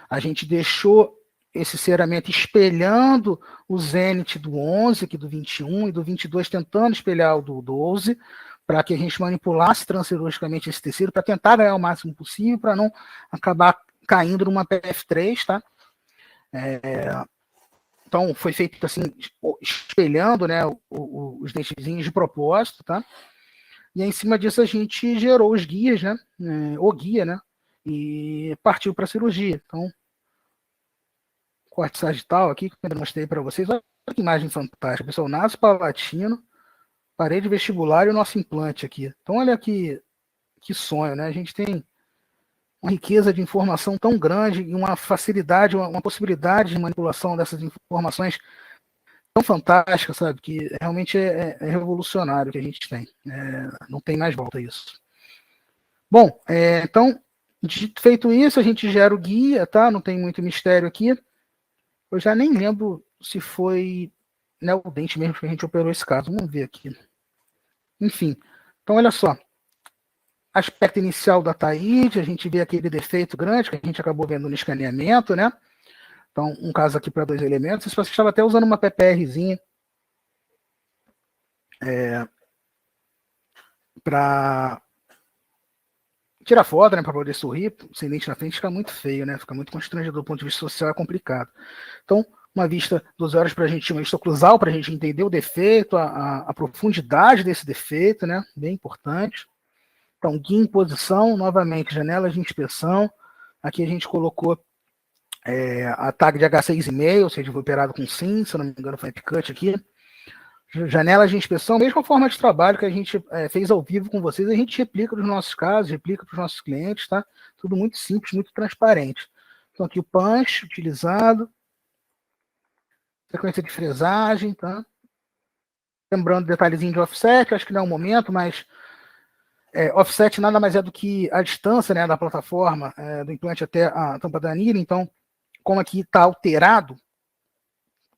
A: a gente deixou esse ceramento espelhando o zênite do 11, aqui do 21, e do 22 tentando espelhar o do 12, para que a gente manipulasse transcirurgicamente esse tecido, para tentar ganhar o máximo possível, para não acabar caindo numa PF3, tá? Então, foi feito assim, espelhando, né, os dentezinhos de propósito, tá? E aí, em cima disso a gente gerou os guias, né? O guia, né? E partiu para a cirurgia. Então, corte sagital aqui, que eu mostrei para vocês. Olha que imagem fantástica, pessoal. Naso palatino, parede vestibular e o nosso implante aqui. Então, olha que sonho, né? A gente tem uma riqueza de informação tão grande e uma facilidade, uma possibilidade de manipulação dessas informações tão fantástica, sabe? Que realmente é revolucionário o que a gente tem. Não tem mais volta isso. Bom, então, feito isso, a gente gera o guia, tá? Não tem muito mistério aqui. Eu já nem lembro se foi o dente mesmo que a gente operou esse caso. Vamos ver aqui. Enfim, então olha só. Aspecto inicial da TAID, a gente vê aquele defeito grande que a gente acabou vendo no escaneamento, né? Então, um caso aqui para 2 elementos. Esse paciente estava até usando uma PPRzinha para tirar foto, né? Para poder sorrir. Sem dente na frente fica muito feio, né? Fica muito constrangedor do ponto de vista social, é complicado. Então, uma vista 12 horas para a gente, uma vista oclusal para a gente entender o defeito, a profundidade desse defeito, né? Bem importante. Então, guia em posição, novamente, janelas de inspeção. Aqui a gente colocou a tag de H6,5, ou seja, foi operado com SIM, se eu não me engano foi Epcut aqui. Janelas de inspeção, mesma forma de trabalho que a gente fez ao vivo com vocês, a gente replica nos nossos casos, replica para os nossos clientes, tá? Tudo muito simples, muito transparente. Então, aqui o punch utilizado, sequência de fresagem, tá? Lembrando detalhezinho de offset, acho que não é o momento, mas offset nada mais é do que a distância, né, da plataforma do implante até a tampa da anilha. Então, como aqui está alterado,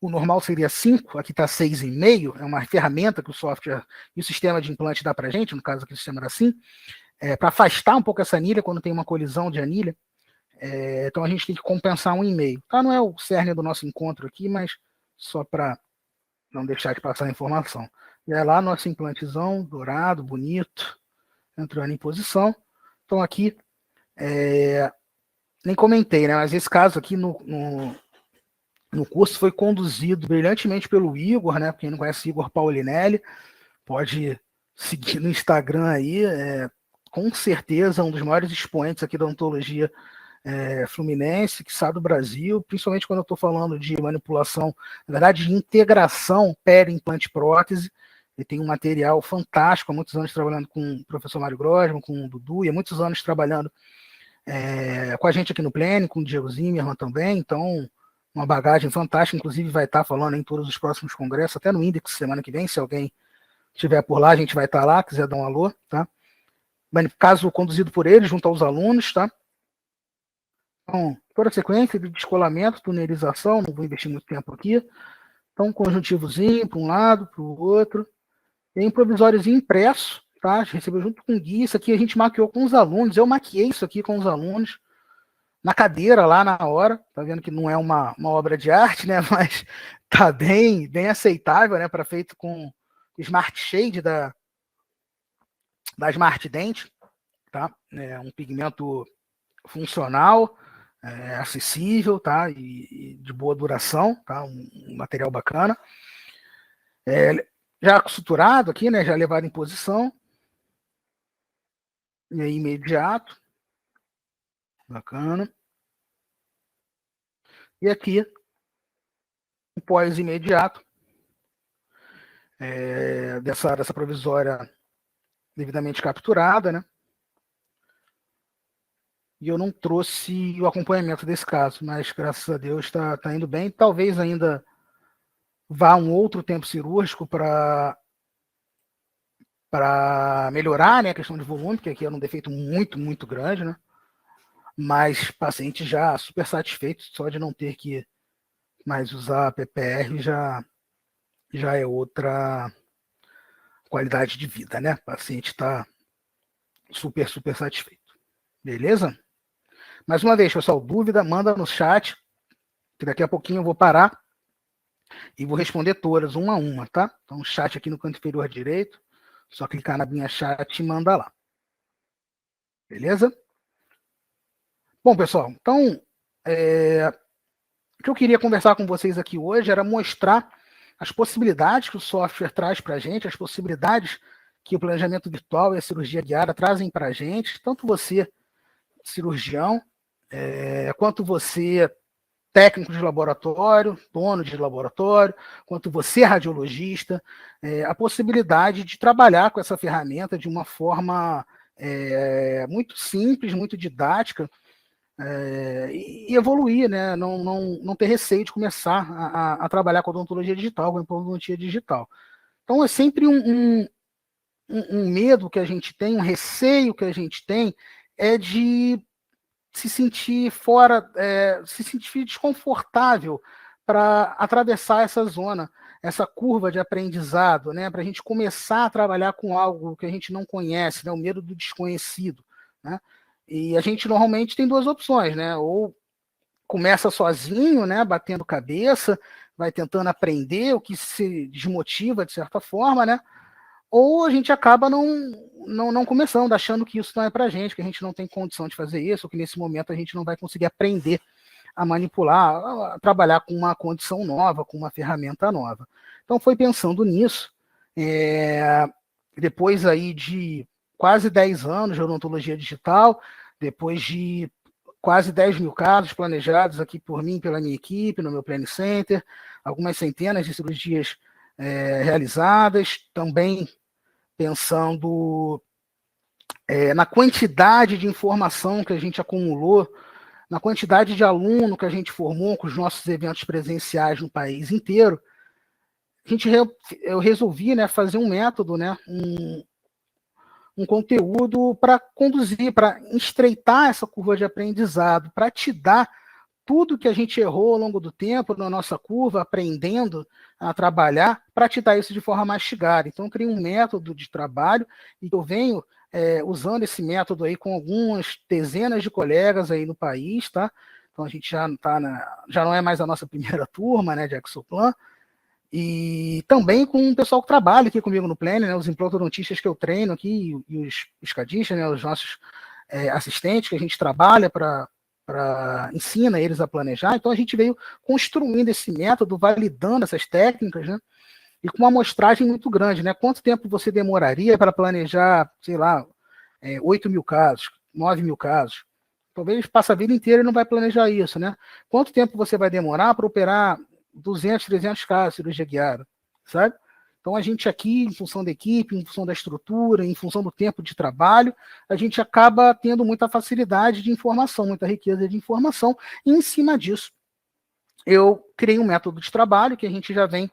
A: o normal seria 5, aqui está 6,5, é uma ferramenta que o software e o sistema de implante dá para a gente, no caso aqui o sistema era assim, para afastar um pouco essa anilha quando tem uma colisão de anilha. Então a gente tem que compensar 1,5. Tá? Não é o cerne do nosso encontro aqui, mas só para não deixar de passar a informação. E é lá nosso implantezão dourado, bonito, entrando em posição. Então aqui, nem comentei, né? Mas esse caso aqui no curso foi conduzido brilhantemente pelo Igor, né? Quem não conhece Igor Paulinelli, pode seguir no Instagram aí, com certeza um dos maiores expoentes aqui da odontologia fluminense, que sabe do Brasil, principalmente quando eu estou falando de manipulação, na verdade, de integração peri-implante prótese. Ele tem um material fantástico, há muitos anos trabalhando com o professor Mário Grossman, com o Dudu, e há muitos anos trabalhando com a gente aqui no Plane, com o Diego Zimmermann também, então uma bagagem fantástica, inclusive vai estar falando em todos os próximos congressos, até no Index semana que vem, se alguém estiver por lá, a gente vai estar lá, quiser dar um alô, tá? Caso conduzido por ele, junto aos alunos, tá? Então, toda a sequência de descolamento, tunelização, não vou investir muito tempo aqui. Então, um conjuntivozinho para um lado, para o outro. Tem um provisóriozinho impresso, tá? A gente recebeu junto com o Gui. Isso aqui a gente maquiou com os alunos. Eu maquiei isso aqui com os alunos na cadeira, lá na hora. Tá vendo que não é uma obra de arte, né? Mas tá bem aceitável, né? Para feito com Smart Shade da Smart Dent, tá? É um pigmento funcional, acessível, tá? E de boa duração, tá? Um material bacana. Já suturado aqui, né? Já levado em posição. E aí, imediato. Bacana. E aqui, um pós-imediato. Dessa provisória devidamente capturada, né? E eu não trouxe o acompanhamento desse caso, mas graças a Deus está indo bem. Talvez ainda vá um outro tempo cirúrgico para melhorar, né, a questão de volume, que aqui era um defeito muito, muito grande, né? Mas paciente já super satisfeito só de não ter que mais usar a PPR já é outra qualidade de vida, né? O paciente está super, super satisfeito. Beleza? Mais uma vez, pessoal, dúvida, manda no chat, que daqui a pouquinho eu vou parar e vou responder todas, uma a uma, tá? Então, chat aqui no canto inferior direito, só clicar na minha chat e manda lá. Beleza? Bom, pessoal, então, o que eu queria conversar com vocês aqui hoje era mostrar as possibilidades que o software traz para a gente, as possibilidades que o planejamento virtual e a cirurgia guiada trazem para a gente, tanto você, cirurgião, quanto você, técnico de laboratório, dono de laboratório, quanto você, radiologista, a possibilidade de trabalhar com essa ferramenta de uma forma muito simples, muito didática, e evoluir, né? Não ter receio de começar a trabalhar com a odontologia digital, com a odontologia digital. Então, é sempre um medo que a gente tem, um receio que a gente tem, é de se sentir fora, se sentir desconfortável para atravessar essa zona, essa curva de aprendizado, né? Para a gente começar a trabalhar com algo que a gente não conhece, né? O medo do desconhecido, né? E a gente normalmente tem duas opções, né? Ou começa sozinho, né? Batendo cabeça, vai tentando aprender, o que se desmotiva de certa forma, né? Ou a gente acaba não começando, achando que isso não é para a gente, que a gente não tem condição de fazer isso, ou que nesse momento a gente não vai conseguir aprender a manipular, a trabalhar com uma condição nova, com uma ferramenta nova. Então foi pensando nisso, depois aí de quase 10 anos de odontologia digital, depois de quase 10 mil casos planejados aqui por mim, pela minha equipe, no meu Planning Center, algumas centenas de cirurgias realizadas, também pensando na quantidade de informação que a gente acumulou, na quantidade de aluno que a gente formou com os nossos eventos presenciais no país inteiro, eu resolvi, né, fazer um método, né, um conteúdo para conduzir, para estreitar essa curva de aprendizado, para te dar tudo que a gente errou ao longo do tempo na nossa curva, aprendendo a trabalhar, para te dar isso de forma mastigada. Então, eu criei um método de trabalho e eu venho usando esse método aí com algumas dezenas de colegas aí no país, tá? Então, a gente já não é mais a nossa primeira turma, né, de Exoplan, e também com o pessoal que trabalha aqui comigo no Planner, né, os implantodontistas que eu treino aqui e os escadistas, né, os nossos assistentes que a gente trabalha ensina eles a planejar. Então a gente veio construindo esse método, validando essas técnicas, né? E com uma amostragem muito grande, né? Quanto tempo você demoraria para planejar, sei lá, 8 mil casos, 9 mil casos? Talvez passe a vida inteira e não vai planejar isso, né? Quanto tempo você vai demorar para operar 200, 300 casos de cirurgia guiada, sabe? Então, a gente aqui, em função da equipe, em função da estrutura, em função do tempo de trabalho, a gente acaba tendo muita facilidade de informação, muita riqueza de informação, e em cima disso, eu criei um método de trabalho que a gente já vem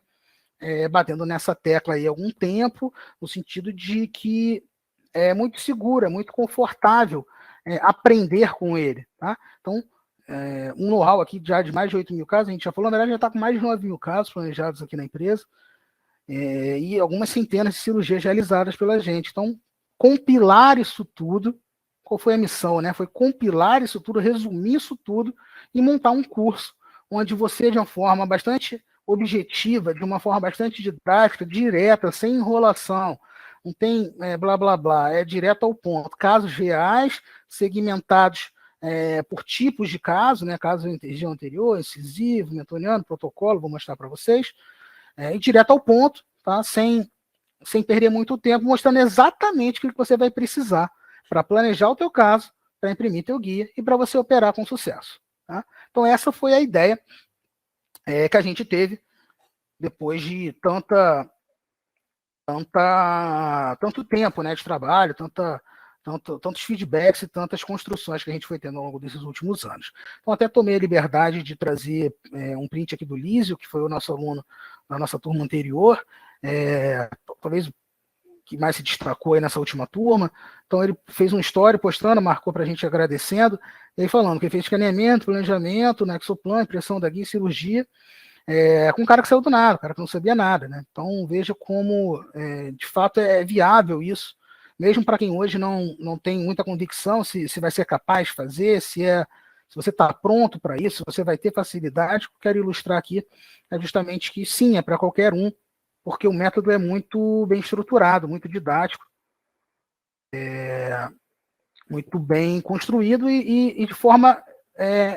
A: batendo nessa tecla aí há algum tempo, no sentido de que é muito seguro, é muito confortável aprender com ele. Tá? Então, um know-how aqui já de mais de 8 mil casos, a gente já falou, na verdade já está com mais de 9 mil casos planejados aqui na empresa, e algumas centenas de cirurgias realizadas pela gente. Então, compilar isso tudo, qual foi a missão, né? Foi compilar isso tudo, resumir isso tudo e montar um curso onde você, de uma forma bastante objetiva, de uma forma bastante didática, direta, sem enrolação, não tem blá blá blá, é direto ao ponto. Casos reais, segmentados por tipos de caso, né? Caso em região anterior, incisivo, mentoniano, protocolo, vou mostrar para vocês, e direto ao ponto, tá? Sem perder muito tempo, mostrando exatamente o que você vai precisar para planejar o teu caso, para imprimir teu guia e para você operar com sucesso. Tá? Então essa foi a ideia que a gente teve depois de tanto tempo, né, de trabalho, tantos feedbacks e tantas construções que a gente foi tendo ao longo desses últimos anos. Então, até tomei a liberdade de trazer um print aqui do Lísio, que foi o nosso aluno da nossa turma anterior, talvez o que mais se destacou aí nessa última turma. Então, ele fez um story postando, marcou para a gente agradecendo, e aí falando que ele fez escaneamento, planejamento, Nexoplan, impressão da guia e cirurgia, com um cara que saiu do nada, um cara que não sabia nada, né? Então, veja como, de fato, é viável isso, mesmo para quem hoje não tem muita convicção se vai ser capaz de fazer, se você está pronto para isso, se você vai ter facilidade. O que eu quero ilustrar aqui é justamente que sim, é para qualquer um, porque o método é muito bem estruturado, muito didático, muito bem construído e de forma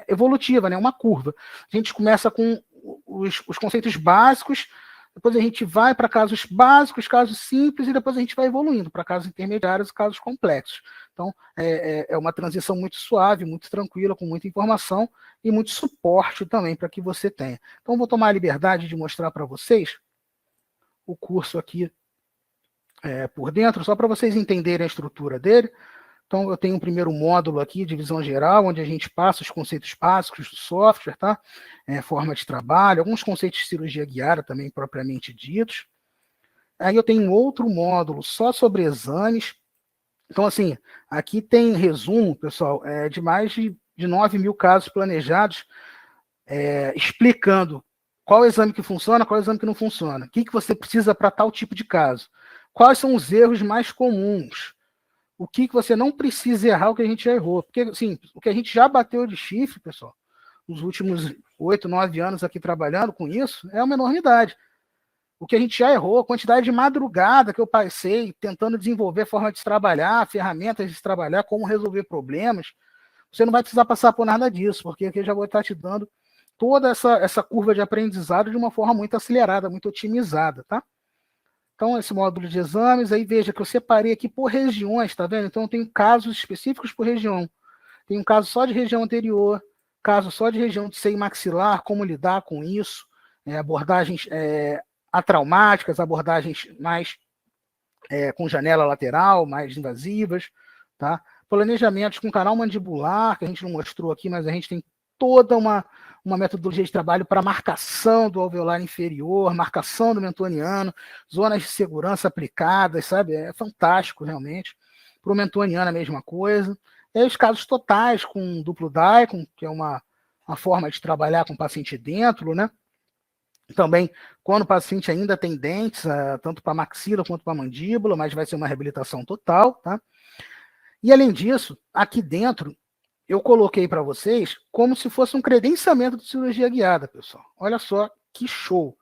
A: evolutiva, né? Uma curva. A gente começa com os conceitos básicos, depois a gente vai para casos básicos, casos simples, e depois a gente vai evoluindo para casos intermediários e casos complexos. Então, é uma transição muito suave, muito tranquila, com muita informação e muito suporte também para que você tenha. Então, vou tomar a liberdade de mostrar para vocês o curso aqui por dentro, só para vocês entenderem a estrutura dele. Então, eu tenho um primeiro módulo aqui, de visão geral, onde a gente passa os conceitos básicos do software, tá? Forma de trabalho, alguns conceitos de cirurgia guiada também propriamente ditos. Aí eu tenho outro módulo só sobre exames. Então, assim, aqui tem resumo, pessoal, de mais de 9 mil casos planejados, explicando qual exame que funciona, qual exame que não funciona, o que você precisa para tal tipo de caso, quais são os erros mais comuns, o que você não precisa errar, o que a gente já errou. Porque, assim, o que a gente já bateu de chifre, pessoal, nos últimos 8, 9 anos aqui trabalhando com isso, é uma enormidade. O que a gente já errou, a quantidade de madrugada que eu passei tentando desenvolver forma de trabalhar, ferramentas de trabalhar, como resolver problemas, você não vai precisar passar por nada disso, porque aqui eu já vou estar te dando toda essa curva de aprendizado de uma forma muito acelerada, muito otimizada, tá? Então, esse módulo de exames, aí veja que eu separei aqui por regiões, tá vendo? Então, eu tenho casos específicos por região. Tem um caso só de região anterior, caso só de região de seio maxilar, como lidar com isso, abordagens atraumáticas, abordagens mais com janela lateral, mais invasivas, tá? Planejamentos com canal mandibular, que a gente não mostrou aqui, mas a gente tem toda uma metodologia de trabalho para marcação do alveolar inferior, marcação do mentoniano, zonas de segurança aplicadas, sabe? É fantástico, realmente. Para o mentoniano, a mesma coisa. E aí, os casos totais com duplo DICOM, que é uma forma de trabalhar com o paciente dentro, né? Também, quando o paciente ainda tem dentes, tanto para maxila quanto para mandíbula, mas vai ser uma reabilitação total, tá? E, além disso, aqui dentro, eu coloquei para vocês como se fosse um credenciamento de cirurgia guiada, pessoal. Olha só que show.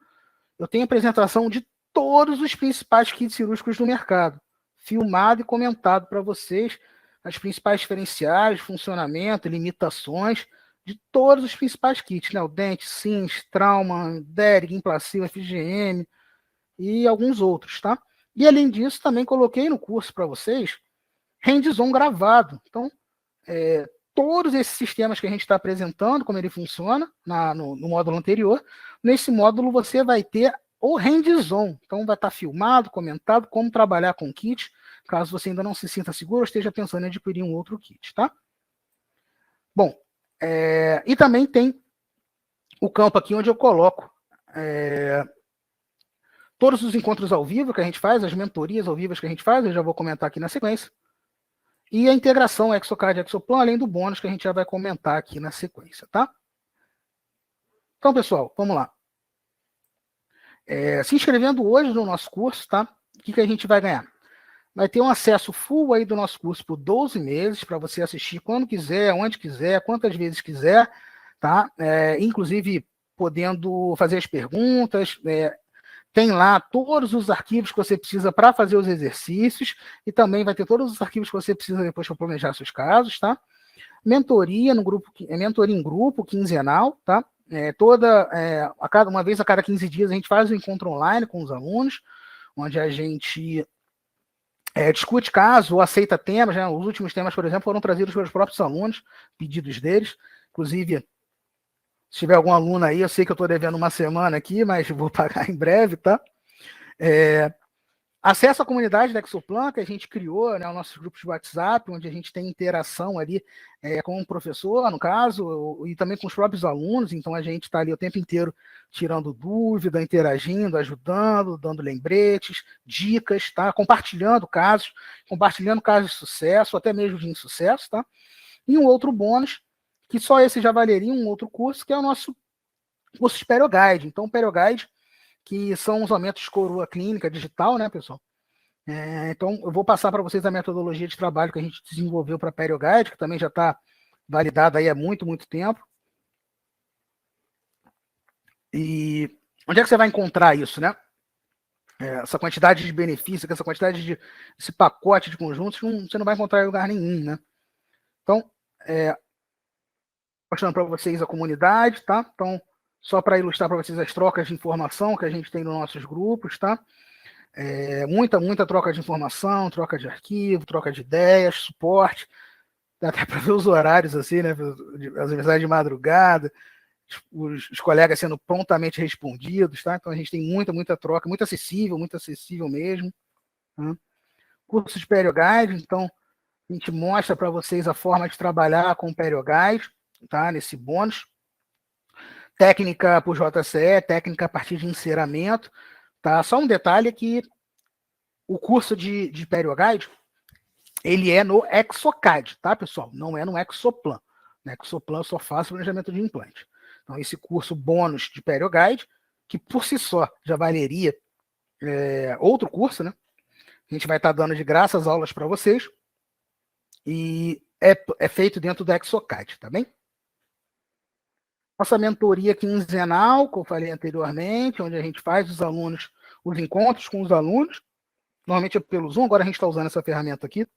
A: Eu tenho apresentação de todos os principais kits cirúrgicos do mercado, filmado e comentado para vocês, as principais diferenciais, funcionamento, limitações de todos os principais kits, né? O Dent, Sims, Trauma, Derg, Implacil, FGM e alguns outros, tá? E, além disso, também coloquei no curso para vocês hands-on gravado. Então, todos esses sistemas que a gente está apresentando, como ele funciona no módulo anterior, nesse módulo você vai ter ou hands-on. Então vai estar filmado, comentado como trabalhar com o kit, caso você ainda não se sinta seguro ou esteja pensando em adquirir um outro kit, tá? Bom, e também tem o campo aqui onde eu coloco todos os encontros ao vivo que a gente faz, as mentorias ao vivo que a gente faz, eu já vou comentar aqui na sequência, e a integração Exocad e Exoplan, além do bônus que a gente já vai comentar aqui na sequência, tá? Então, pessoal, vamos lá. Se inscrevendo hoje no nosso curso, tá? O que a gente vai ganhar? Vai ter um acesso full aí do nosso curso por 12 meses, para você assistir quando quiser, onde quiser, quantas vezes quiser, tá? Inclusive, podendo fazer as perguntas, tem lá todos os arquivos que você precisa para fazer os exercícios, e também vai ter todos os arquivos que você precisa depois para planejar seus casos, tá? Mentoria no grupo, mentoria em grupo, quinzenal, tá? Uma vez a cada 15 dias a gente faz um encontro online com os alunos, onde a gente discute casos ou aceita temas, né? Os últimos temas, por exemplo, foram trazidos pelos próprios alunos, pedidos deles. Inclusive, se tiver algum aluno aí, eu sei que eu estou devendo uma semana aqui, mas vou pagar em breve, tá? Acesso à comunidade da Exoplan, que a gente criou, né, os nossos grupos de WhatsApp, onde a gente tem interação ali com o professor, no caso, e também com os próprios alunos, então a gente está ali o tempo inteiro tirando dúvida, interagindo, ajudando, dando lembretes, dicas, tá? Compartilhando casos de sucesso, até mesmo de insucesso, tá? E um outro bônus, que só esse já valeria um outro curso, que é o nosso curso de PerioGuide. Então, o PerioGuide, que são os aumentos de coroa clínica digital, né, pessoal? Então, eu vou passar para vocês a metodologia de trabalho que a gente desenvolveu para a PerioGuide, que também já está validada aí há muito, muito tempo. E onde é que você vai encontrar isso, né? Essa quantidade de benefícios, essa quantidade esse pacote de conjuntos, você não vai encontrar em lugar nenhum, né? Então, mostrando para vocês a comunidade, tá? Então, só para ilustrar para vocês as trocas de informação que a gente tem nos nossos grupos, tá? Muita troca de informação, troca de arquivo, troca de ideias, suporte. Dá até para ver os horários, assim, né? As mensagens de madrugada, os colegas sendo prontamente respondidos, tá? Então a gente tem muita troca, muito acessível mesmo. Tá? Curso de PerioGuide, então a gente mostra para vocês a forma de trabalhar com o PerioGuide, tá? Nesse bônus. Técnica por JCE, técnica a partir de enceramento, tá? Só um detalhe que o curso de PerioGuide, ele é no Exocad, tá, pessoal? Não é no Exoplan. No Exoplan eu só faço planejamento de implante. Então, esse curso bônus de PerioGuide, que por si só já valeria outro curso, né? A gente vai estar dando de graça as aulas para vocês. E é feito dentro do Exocad, tá bem? Nossa mentoria quinzenal, que eu falei anteriormente, onde a gente faz os encontros com os alunos. Normalmente é pelo Zoom, agora a gente está usando essa ferramenta aqui,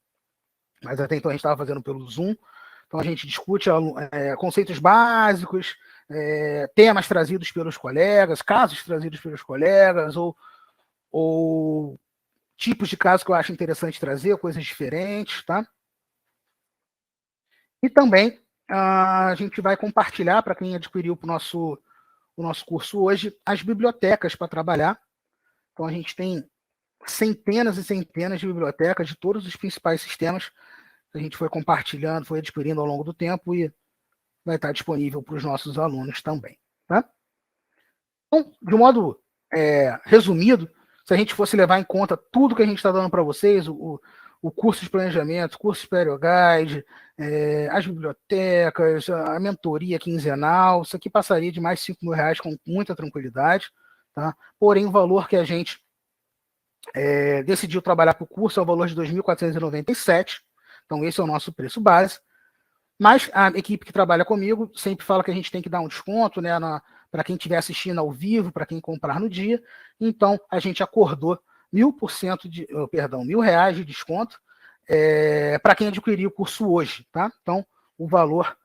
A: mas até então a gente estava fazendo pelo Zoom. Então a gente discute conceitos básicos, temas trazidos pelos colegas, casos trazidos pelos colegas, ou tipos de casos que eu acho interessante trazer, coisas diferentes, tá? E também a gente vai compartilhar, para quem adquiriu o nosso curso hoje, as bibliotecas para trabalhar. Então a gente tem centenas e centenas de bibliotecas de todos os principais sistemas que a gente foi compartilhando, foi adquirindo ao longo do tempo e vai estar disponível para os nossos alunos também. Tá? Então, de um modo resumido, se a gente fosse levar em conta tudo que a gente está dando para vocês, o curso de planejamento, o curso de PerioGuide, as bibliotecas, a mentoria quinzenal, isso aqui passaria de mais de R$5.000 com muita tranquilidade. Tá? Porém, o valor que a gente decidiu trabalhar para o curso é o valor de R$ 2.497. Então, esse é o nosso preço base. Mas a equipe que trabalha comigo sempre fala que a gente tem que dar um desconto, né, para quem estiver assistindo ao vivo, para quem comprar no dia. Então, a gente acordou R$1.000 de desconto para quem adquirir o curso hoje. Tá? Então, o valor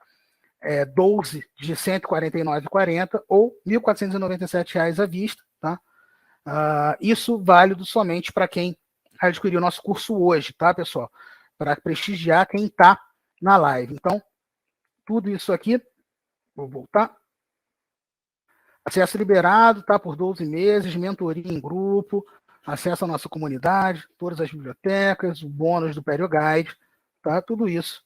A: é 12 de R$ 149,40 ou R$ 1.497 à vista. Tá? Isso válido somente para quem adquiriu o nosso curso hoje, tá, pessoal? Para prestigiar quem está na live. Então, tudo isso aqui, vou voltar. Acesso liberado, tá? Por 12 meses, mentoria em grupo, acesso à nossa comunidade, todas as bibliotecas, o bônus do PerioGuide, tá? Tudo isso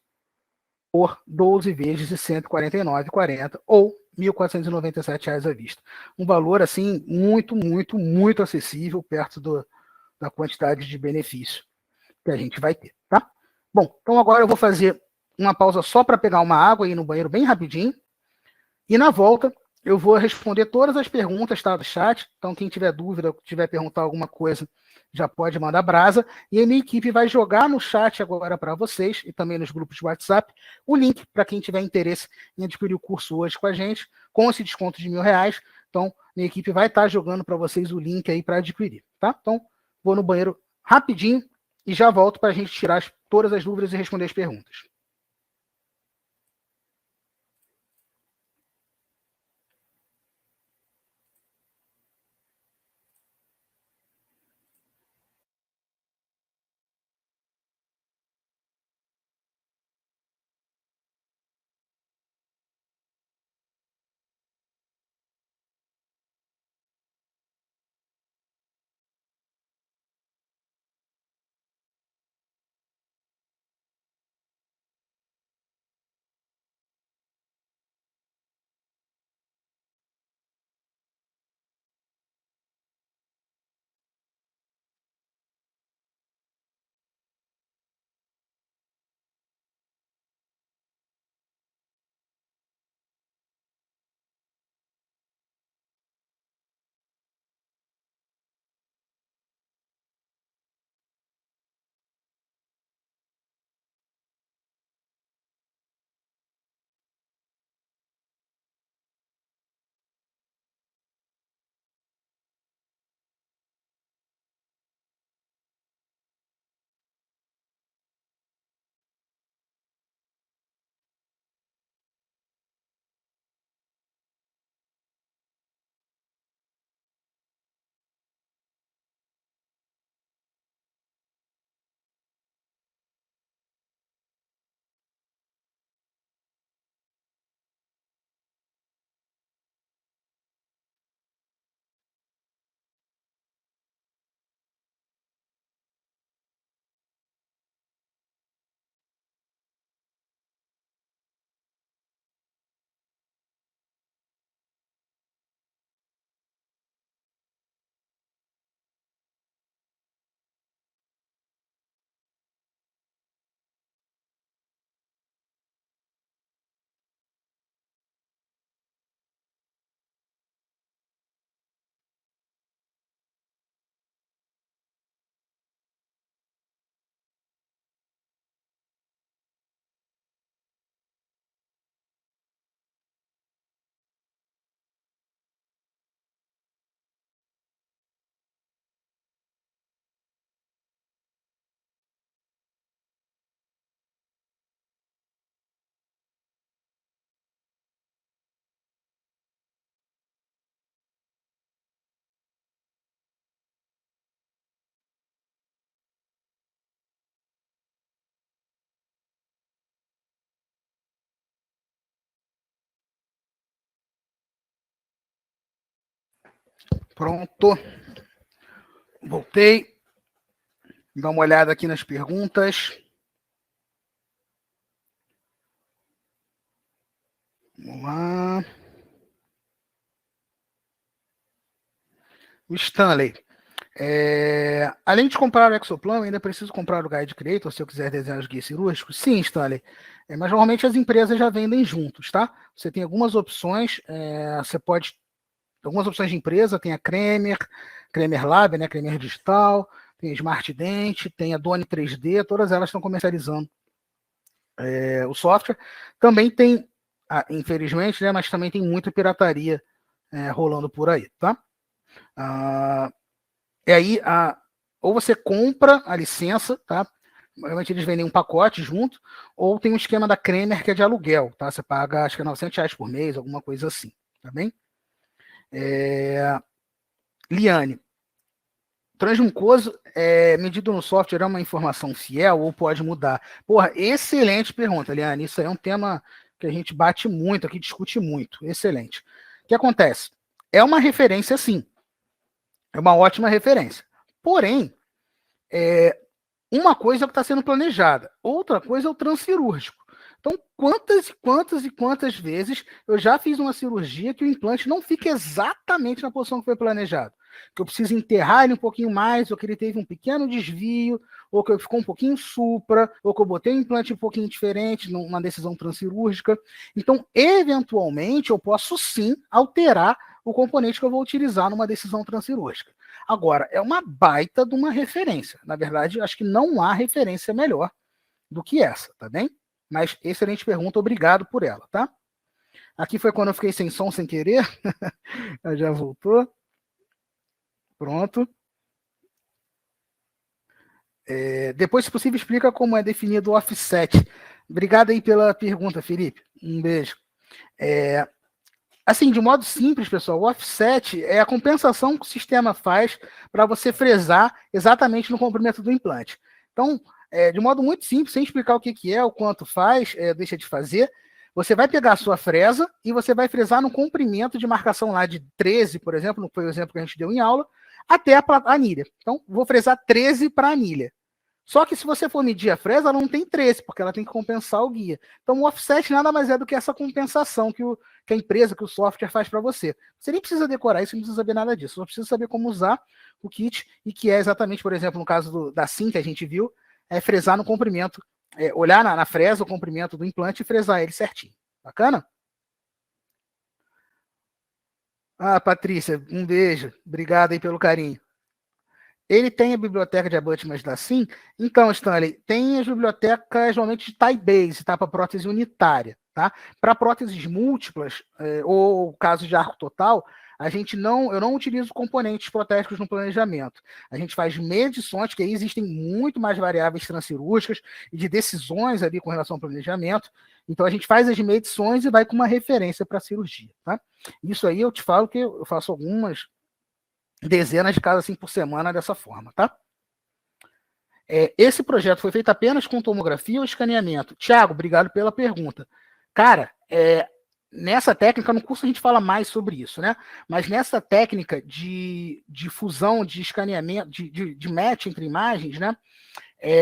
A: por 12 vezes de R$ 149,40 ou R$ 1.497 à vista. Um valor, assim, muito, muito, muito acessível, perto da quantidade de benefício que a gente vai ter, tá? Bom, então agora eu vou fazer uma pausa só para pegar uma água e ir no banheiro bem rapidinho. E na volta, eu vou responder todas as perguntas, tá, do chat. Então, quem tiver dúvida, tiver perguntar alguma coisa, já pode mandar brasa. E a minha equipe vai jogar no chat agora para vocês e também nos grupos de WhatsApp o link para quem tiver interesse em adquirir o curso hoje com a gente, com esse desconto de R$ 1.000. Então, minha equipe vai estar jogando para vocês o link aí para adquirir, tá? Então, vou no banheiro rapidinho e já volto para a gente tirar todas as dúvidas e responder as perguntas. Pronto. Voltei. Dá uma olhada aqui nas perguntas. Vamos lá. O Stanley. Além de comprar o Exoplan, ainda preciso comprar o Guide Creator se eu quiser desenhar os guias cirúrgicos? Sim, Stanley. Mas normalmente as empresas já vendem juntos, tá? Você tem algumas opções. Você pode. Algumas opções de empresa, tem a Cremer Lab, né? Cremer Digital, tem a Smart Dent, tem a Doni 3D, todas elas estão comercializando o software. Também tem, infelizmente, né? Mas também tem muita pirataria rolando por aí, tá? E aí, ou você compra a licença, tá? Normalmente eles vendem um pacote junto, ou tem um esquema da Cremer que é de aluguel, tá? Você paga, acho que é R$ 900 por mês, alguma coisa assim, tá bem? Liane, transmucoso medido no software é uma informação fiel ou pode mudar? Porra, excelente pergunta, Liane. Isso aí é um tema que a gente bate muito aqui, discute muito. Excelente. O que acontece? é uma referência, sim. É uma ótima referência. Porém, uma coisa é o que está sendo planejada, outra coisa é o transcirúrgico. Então, quantas vezes eu já fiz uma cirurgia que o implante não fica exatamente na posição que foi planejado? Que eu preciso enterrar ele um pouquinho mais, ou que ele teve um pequeno desvio, ou que ele ficou um pouquinho supra, ou que eu botei um implante um pouquinho diferente numa decisão transcirúrgica. Então, eventualmente, eu posso sim alterar o componente que eu vou utilizar numa decisão transcirúrgica. Agora, é uma baita de uma referência. Na verdade, acho que não há referência melhor do que essa, tá bem? Mas excelente pergunta, obrigado por ela, tá? Aqui foi quando eu fiquei sem som sem querer. Já voltou. Pronto. Depois, se possível, explica como é definido o offset. Obrigado aí pela pergunta, Felipe. Um beijo. Assim, de modo simples, pessoal, o offset é a compensação que o sistema faz para você fresar exatamente no comprimento do implante. Então, de modo muito simples, sem explicar o que é, o quanto faz, deixa de fazer, você vai pegar a sua fresa e você vai fresar no comprimento de marcação lá de 13, por exemplo, foi o exemplo que a gente deu em aula, até a anilha. Então, vou fresar 13 para a anilha. Só que se você for medir a fresa, ela não tem 13, porque ela tem que compensar o guia. Então, o offset nada mais é do que essa compensação que a empresa, que o software faz para você. Você nem precisa decorar isso, não precisa saber nada disso. Só precisa saber como usar o kit, e que é exatamente, por exemplo, no caso da SIM que a gente viu, fresar no comprimento, olhar na fresa o comprimento do implante e fresar ele certinho. Bacana? Ah, Patrícia, um beijo. Obrigado aí pelo carinho. Ele tem a biblioteca de abutments da SIM. Então, Stanley, tem as bibliotecas normalmente de tie-base, tá? Para prótese unitária, tá? Para próteses múltiplas, ou caso de arco total, eu não utilizo componentes protésicos no planejamento. A gente faz medições, que aí existem muito mais variáveis transcirúrgicas e de decisões ali com relação ao planejamento. Então, a gente faz as medições e vai com uma referência para a cirurgia, tá? Isso aí eu te falo que eu faço algumas dezenas de casos assim por semana dessa forma, tá? Esse projeto foi feito apenas com tomografia ou escaneamento? Tiago, obrigado pela pergunta. Cara, nessa técnica, no curso a gente fala mais sobre isso, né? Mas nessa técnica de fusão, de escaneamento, de match entre imagens, né?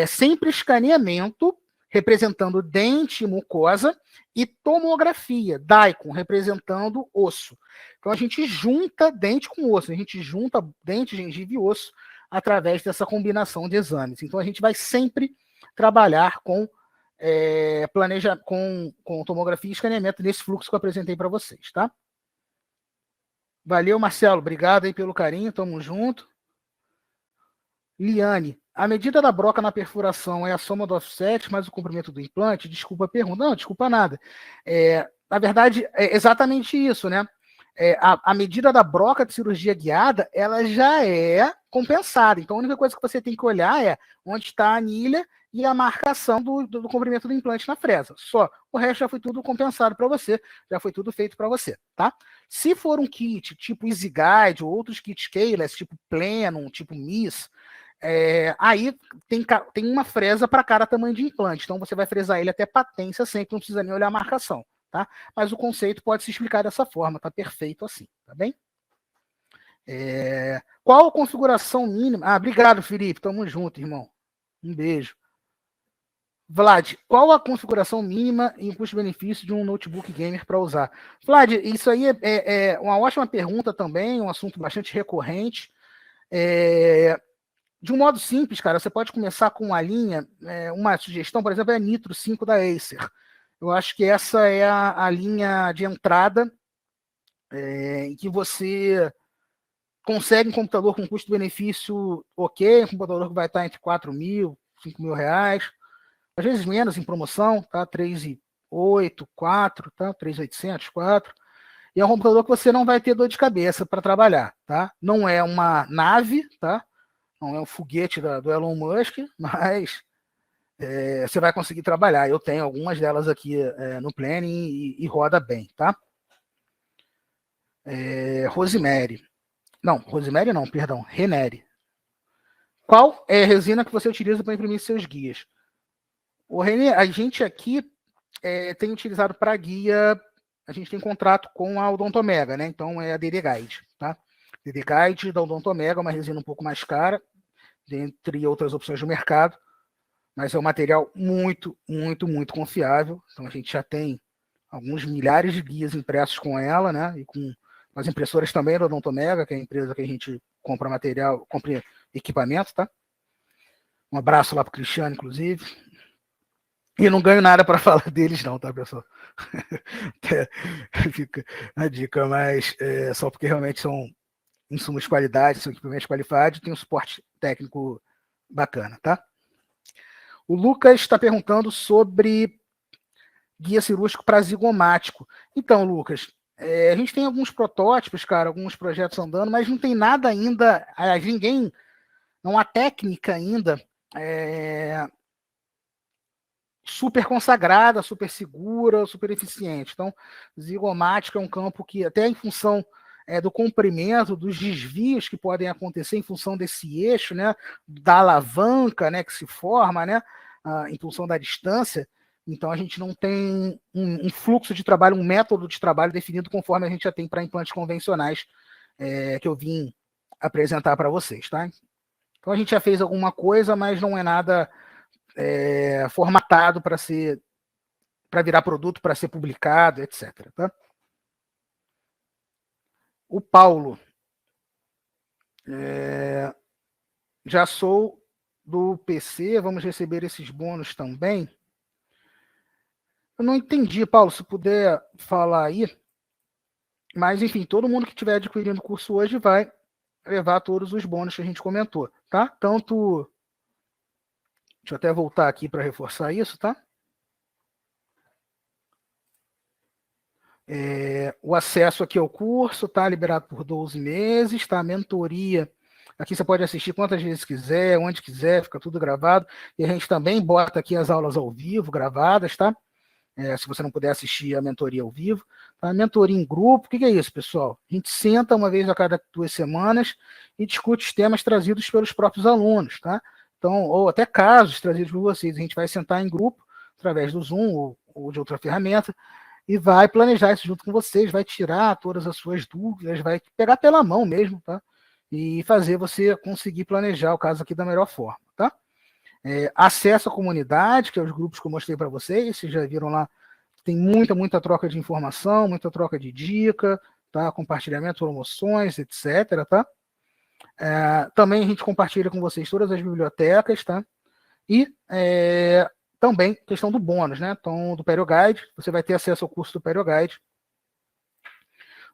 A: Sempre escaneamento representando dente e mucosa, e tomografia, DICOM, representando osso. Então, a gente junta dente com osso, a gente junta dente, gengiva e osso através dessa combinação de exames. Então, a gente vai sempre trabalhar com com tomografia e escaneamento nesse fluxo que eu apresentei para vocês, tá? Valeu, Marcelo. Obrigado aí pelo carinho. Tamo junto. Liane, a medida da broca na perfuração é a soma do offset mais o comprimento do implante? Desculpa a pergunta. Não, desculpa nada. Na verdade, é exatamente isso, né? A medida da broca de cirurgia guiada, ela já é compensada. Então, a única coisa que você tem que olhar é onde está a anilha e a marcação do comprimento do implante na fresa. Só. O resto já foi tudo compensado para você, já foi tudo feito para você, tá? Se for um kit tipo EasyGuide ou outros kits keyless, tipo Plenum, tipo MIS, aí tem uma fresa para cada tamanho de implante. Então, você vai fresar ele até patência sempre, não precisa nem olhar a marcação, tá? Mas o conceito pode se explicar dessa forma, tá perfeito assim, tá bem? Qual a configuração mínima? Ah, obrigado, Felipe, tamo junto, irmão. Um beijo. Vlad, qual a configuração mínima e o custo-benefício de um notebook gamer para usar? Vlad, isso aí é uma ótima pergunta também, um assunto bastante recorrente. De um modo simples, cara, você pode começar com uma linha, uma sugestão, por exemplo, é a Nitro 5 da Acer. Eu acho que essa é a linha de entrada em que você consegue um computador com custo-benefício ok, um computador que vai estar entre 4 mil, 5 mil reais, às vezes menos em promoção, tá? 3.800, 4, tá? 3.800, 4. E é um computador que você não vai ter dor de cabeça para trabalhar, tá? Não é uma nave, tá? Não é um foguete do Elon Musk, mas você vai conseguir trabalhar. Eu tenho algumas delas aqui no Planning e roda bem, tá? Rosemary. Não, Rosemary não, perdão, Renere. Qual é a resina que você utiliza para imprimir seus guias? O René, a gente aqui tem utilizado para guia a gente tem contrato com a Odontomega, né? Então é a DD Guide, tá? DD Guide da Odontomega, uma resina um pouco mais cara, dentre outras opções do mercado, mas é um material muito, muito, muito confiável. Então a gente já tem alguns milhares de guias impressos com ela, né? E com as impressoras também da Odontomega, que é a empresa que a gente compra material, compra equipamento, tá? Um abraço lá pro Cristiano, inclusive. E não ganho nada para falar deles, não, tá, pessoal? Fica a dica, mas só porque realmente são insumos de qualidade, são equipamentos de qualidade e tem um suporte técnico bacana, tá? O Lucas está perguntando sobre guia cirúrgico para zigomático. Então, Lucas, a gente tem alguns protótipos, cara, alguns projetos andando, mas não tem nada ainda, ninguém, não há técnica ainda super consagrada, super segura, super eficiente. Então, zigomática é um campo que, até em função do comprimento, dos desvios que podem acontecer em função desse eixo, né, da alavanca, né, que se forma, né, em função da distância. Então, a gente não tem um fluxo de trabalho, um método de trabalho definido conforme a gente já tem para implantes convencionais que eu vim apresentar para vocês, tá? Então, a gente já fez alguma coisa, mas não é nada formatado para virar produto, para ser publicado, etc. Tá? O Paulo, já sou do PC, vamos receber esses bônus também. Eu não entendi, Paulo, se puder falar aí, mas enfim, todo mundo que estiver adquirindo o curso hoje vai levar todos os bônus que a gente comentou, tá? Tanto, deixa eu até voltar aqui para reforçar isso, tá? O acesso aqui ao curso está liberado por 12 meses, tá? A mentoria, aqui você pode assistir quantas vezes quiser, onde quiser, fica tudo gravado. E a gente também bota aqui as aulas ao vivo, gravadas, tá? Se você não puder assistir a mentoria ao vivo. Tá? A mentoria em grupo, o que é isso, pessoal? A gente senta uma vez a cada 2 semanas e discute os temas trazidos pelos próprios alunos, tá? Então, ou até casos trazidos por vocês. A gente vai sentar em grupo, através do Zoom ou de outra ferramenta, e vai planejar isso junto com vocês, vai tirar todas as suas dúvidas, vai pegar pela mão mesmo, tá? E fazer você conseguir planejar o caso aqui da melhor forma, tá? Acesso à comunidade, que é os grupos que eu mostrei para vocês, vocês já viram lá, tem muita troca de informação, muita troca de dica, tá? Compartilhamento, promoções, etc, tá? Também a gente compartilha com vocês todas as bibliotecas, tá? E também questão do bônus, né? Então, do PerioGuide, você vai ter acesso ao curso do PerioGuide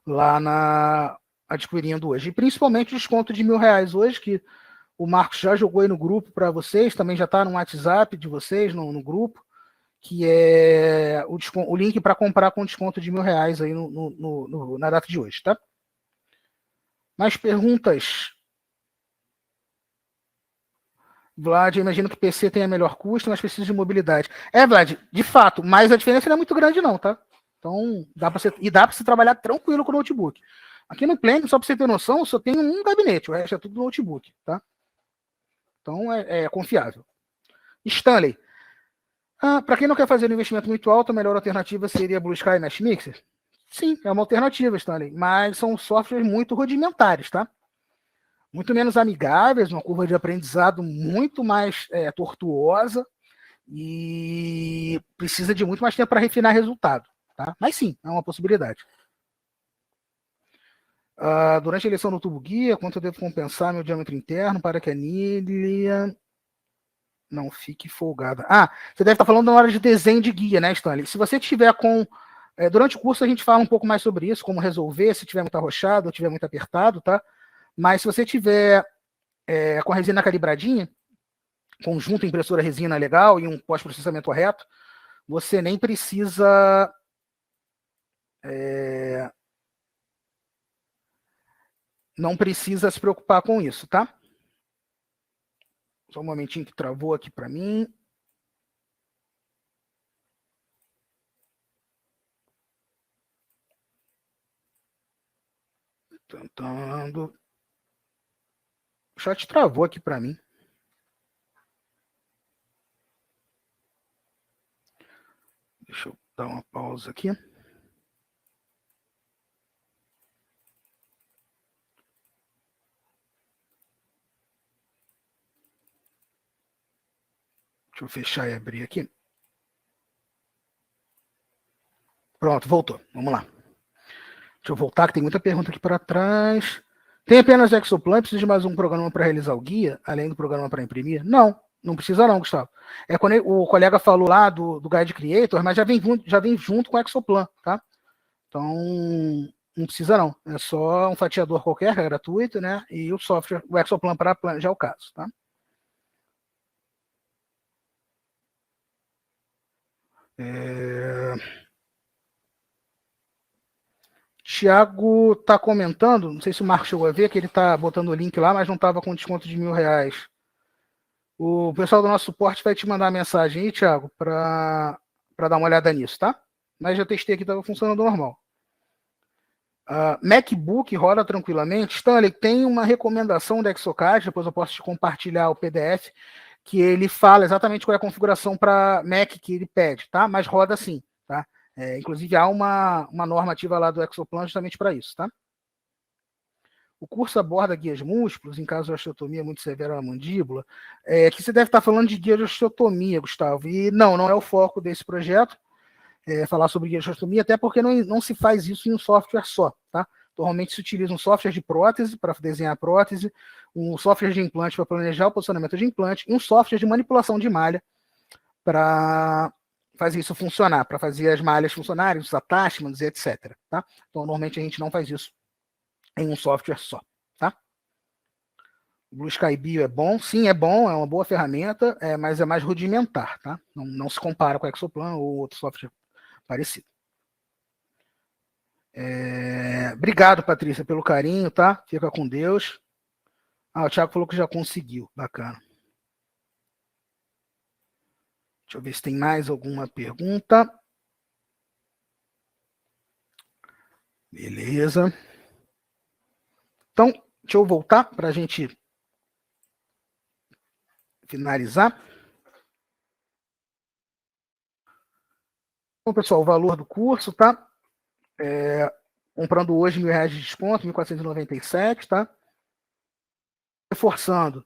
A: lá adquirindo hoje. E principalmente o desconto de R$1.000 hoje, que o Marcos já jogou aí no grupo para vocês, também já está no WhatsApp de vocês, no grupo, que é o link para comprar com desconto de R$1.000 aí na data de hoje, tá? Mais perguntas? Vlad, eu imagino que PC tenha melhor custo, mas precisa de mobilidade. Vlad, de fato, mas a diferença não é muito grande não, tá? Então, dá para você trabalhar tranquilo com o notebook. Aqui no Pleno, só para você ter noção, só tem um gabinete, o resto é tudo notebook, tá? Então, é confiável. Stanley, para quem não quer fazer um investimento muito alto, a melhor alternativa seria Blue Sky e Mesh Mixer? Sim, é uma alternativa, Stanley, mas são softwares muito rudimentares, tá? Muito menos amigáveis, uma curva de aprendizado muito mais tortuosa e precisa de muito mais tempo para refinar resultado, tá? Mas sim, é uma possibilidade. Durante a eleição do tubo guia, quanto eu devo compensar meu diâmetro interno para que a anilha não fique folgada? Você deve estar falando na hora de desenho de guia, né, Stanley? Se você tiver com... durante o curso a gente fala um pouco mais sobre isso, como resolver, se tiver muito arrochado ou tiver muito apertado, tá? Mas se você tiver com a resina calibradinha, conjunto impressora resina legal e um pós-processamento correto, você nem precisa não precisa se preocupar com isso, tá? Só um momentinho que travou aqui para mim. Tentando. O chat travou aqui para mim. Deixa eu dar uma pausa aqui. eu fechar e abrir aqui. Pronto, voltou. Vamos lá. Deixa eu voltar, que tem muita pergunta aqui para trás. Tem apenas Exoplan? Precisa de mais um programa para realizar o guia, além do programa para imprimir? Não, não precisa não, Gustavo. É quando o colega falou lá do Guide Creator, mas já vem junto com o Exoplan, tá? Então, não precisa não. É só um fatiador qualquer, que é gratuito, né? E o software, o Exoplan para planejar o caso, tá? Tiago está comentando, não sei se o Marco chegou a ver, que ele está botando o link lá, mas não estava com desconto de R$1.000. O pessoal do nosso suporte vai te mandar a mensagem aí, Tiago, para dar uma olhada nisso, tá? Mas já testei aqui, estava funcionando normal. MacBook roda tranquilamente. Stanley, tem uma recomendação da Exocad, depois eu posso te compartilhar o PDF, que ele fala exatamente qual é a configuração para Mac que ele pede, tá? Mas roda sim, tá? Inclusive, há uma normativa lá do Exoplan justamente para isso, tá? O curso aborda guias múltiplos, em caso de osteotomia muito severa na mandíbula. Que você deve estar falando de guia de osteotomia, Gustavo. E não é o foco desse projeto, falar sobre guia de osteotomia, até porque não se faz isso em um software só, tá? Normalmente se utiliza um software de prótese para desenhar a prótese, um software de implante para planejar o posicionamento de implante, e um software de manipulação de malha para fazer isso funcionar, para fazer as malhas funcionarem, os attachments, etc. Tá? Então, normalmente a gente não faz isso em um software só. Tá? O Blue Sky Bio é bom? Sim, é bom, é uma boa ferramenta, mas é mais rudimentar. Tá? Não se compara com o Exoplan ou outro software parecido. Obrigado, Patrícia, pelo carinho, tá? Fica com Deus. O Thiago falou que já conseguiu. Bacana. Deixa eu ver se tem mais alguma pergunta. Beleza. Então, deixa eu voltar para a gente finalizar. Então, pessoal, o valor do curso, tá? Comprando hoje R$1.000 de desconto, 1.497, tá? Reforçando,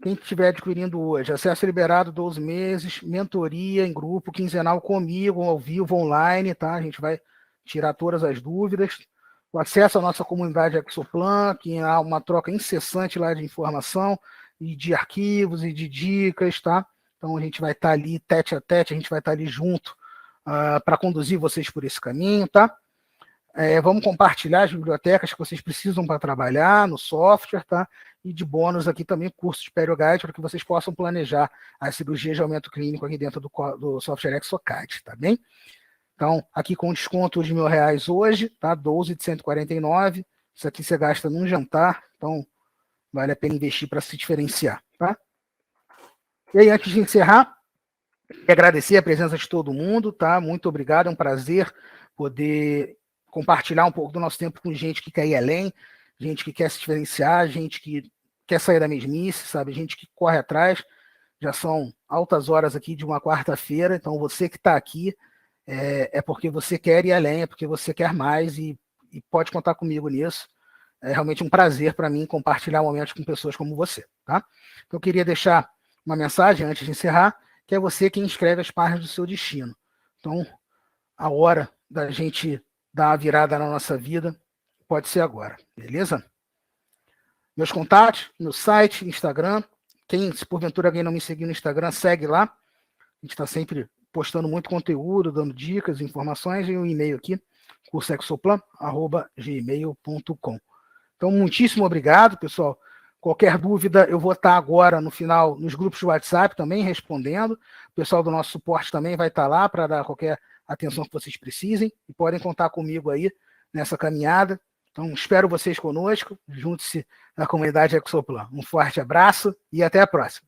A: quem estiver adquirindo hoje, acesso liberado 12 meses, mentoria em grupo, quinzenal comigo, ao vivo, online, tá? A gente vai tirar todas as dúvidas. O acesso à nossa comunidade Exoplan, que há uma troca incessante lá de informação e de arquivos e de dicas, tá? Então a gente vai estar ali tete a tete, a gente vai estar ali junto para conduzir vocês por esse caminho, tá? Vamos compartilhar as bibliotecas que vocês precisam para trabalhar no software, tá? E de bônus aqui também cursos de PerioGuide para que vocês possam planejar as cirurgias de aumento clínico aqui dentro do software Exocad, tá bem? Então, aqui com desconto de R$1.000 hoje, tá? 12 de 149. Isso aqui você gasta num jantar, então vale a pena investir para se diferenciar, tá? E aí, antes de encerrar, agradecer a presença de todo mundo, tá? Muito obrigado, é um prazer poder compartilhar um pouco do nosso tempo com gente que quer ir além, gente que quer se diferenciar, gente que quer sair da mesmice, sabe? Gente que corre atrás. Já são altas horas aqui de uma quarta-feira, então você que está aqui é porque você quer ir além, é porque você quer mais e pode contar comigo nisso. É realmente um prazer para mim compartilhar momentos com pessoas como você, tá? Então eu queria deixar uma mensagem antes de encerrar, que é você quem escreve as páginas do seu destino. Então, a hora da gente dar a virada na nossa vida pode ser agora, beleza? Meus contatos, meu site, Instagram. Se porventura alguém não me seguir no Instagram, segue lá. A gente está sempre postando muito conteúdo, dando dicas, informações, e um e-mail aqui, cursexoplan@gmail.com. Então, muitíssimo obrigado, pessoal. Qualquer dúvida, eu vou estar agora no final nos grupos de WhatsApp também respondendo. O pessoal do nosso suporte também vai estar lá para dar qualquer atenção que vocês precisem e podem contar comigo aí nessa caminhada. Então, espero vocês conosco. Junte-se na comunidade Exoplan. Um forte abraço e até a próxima.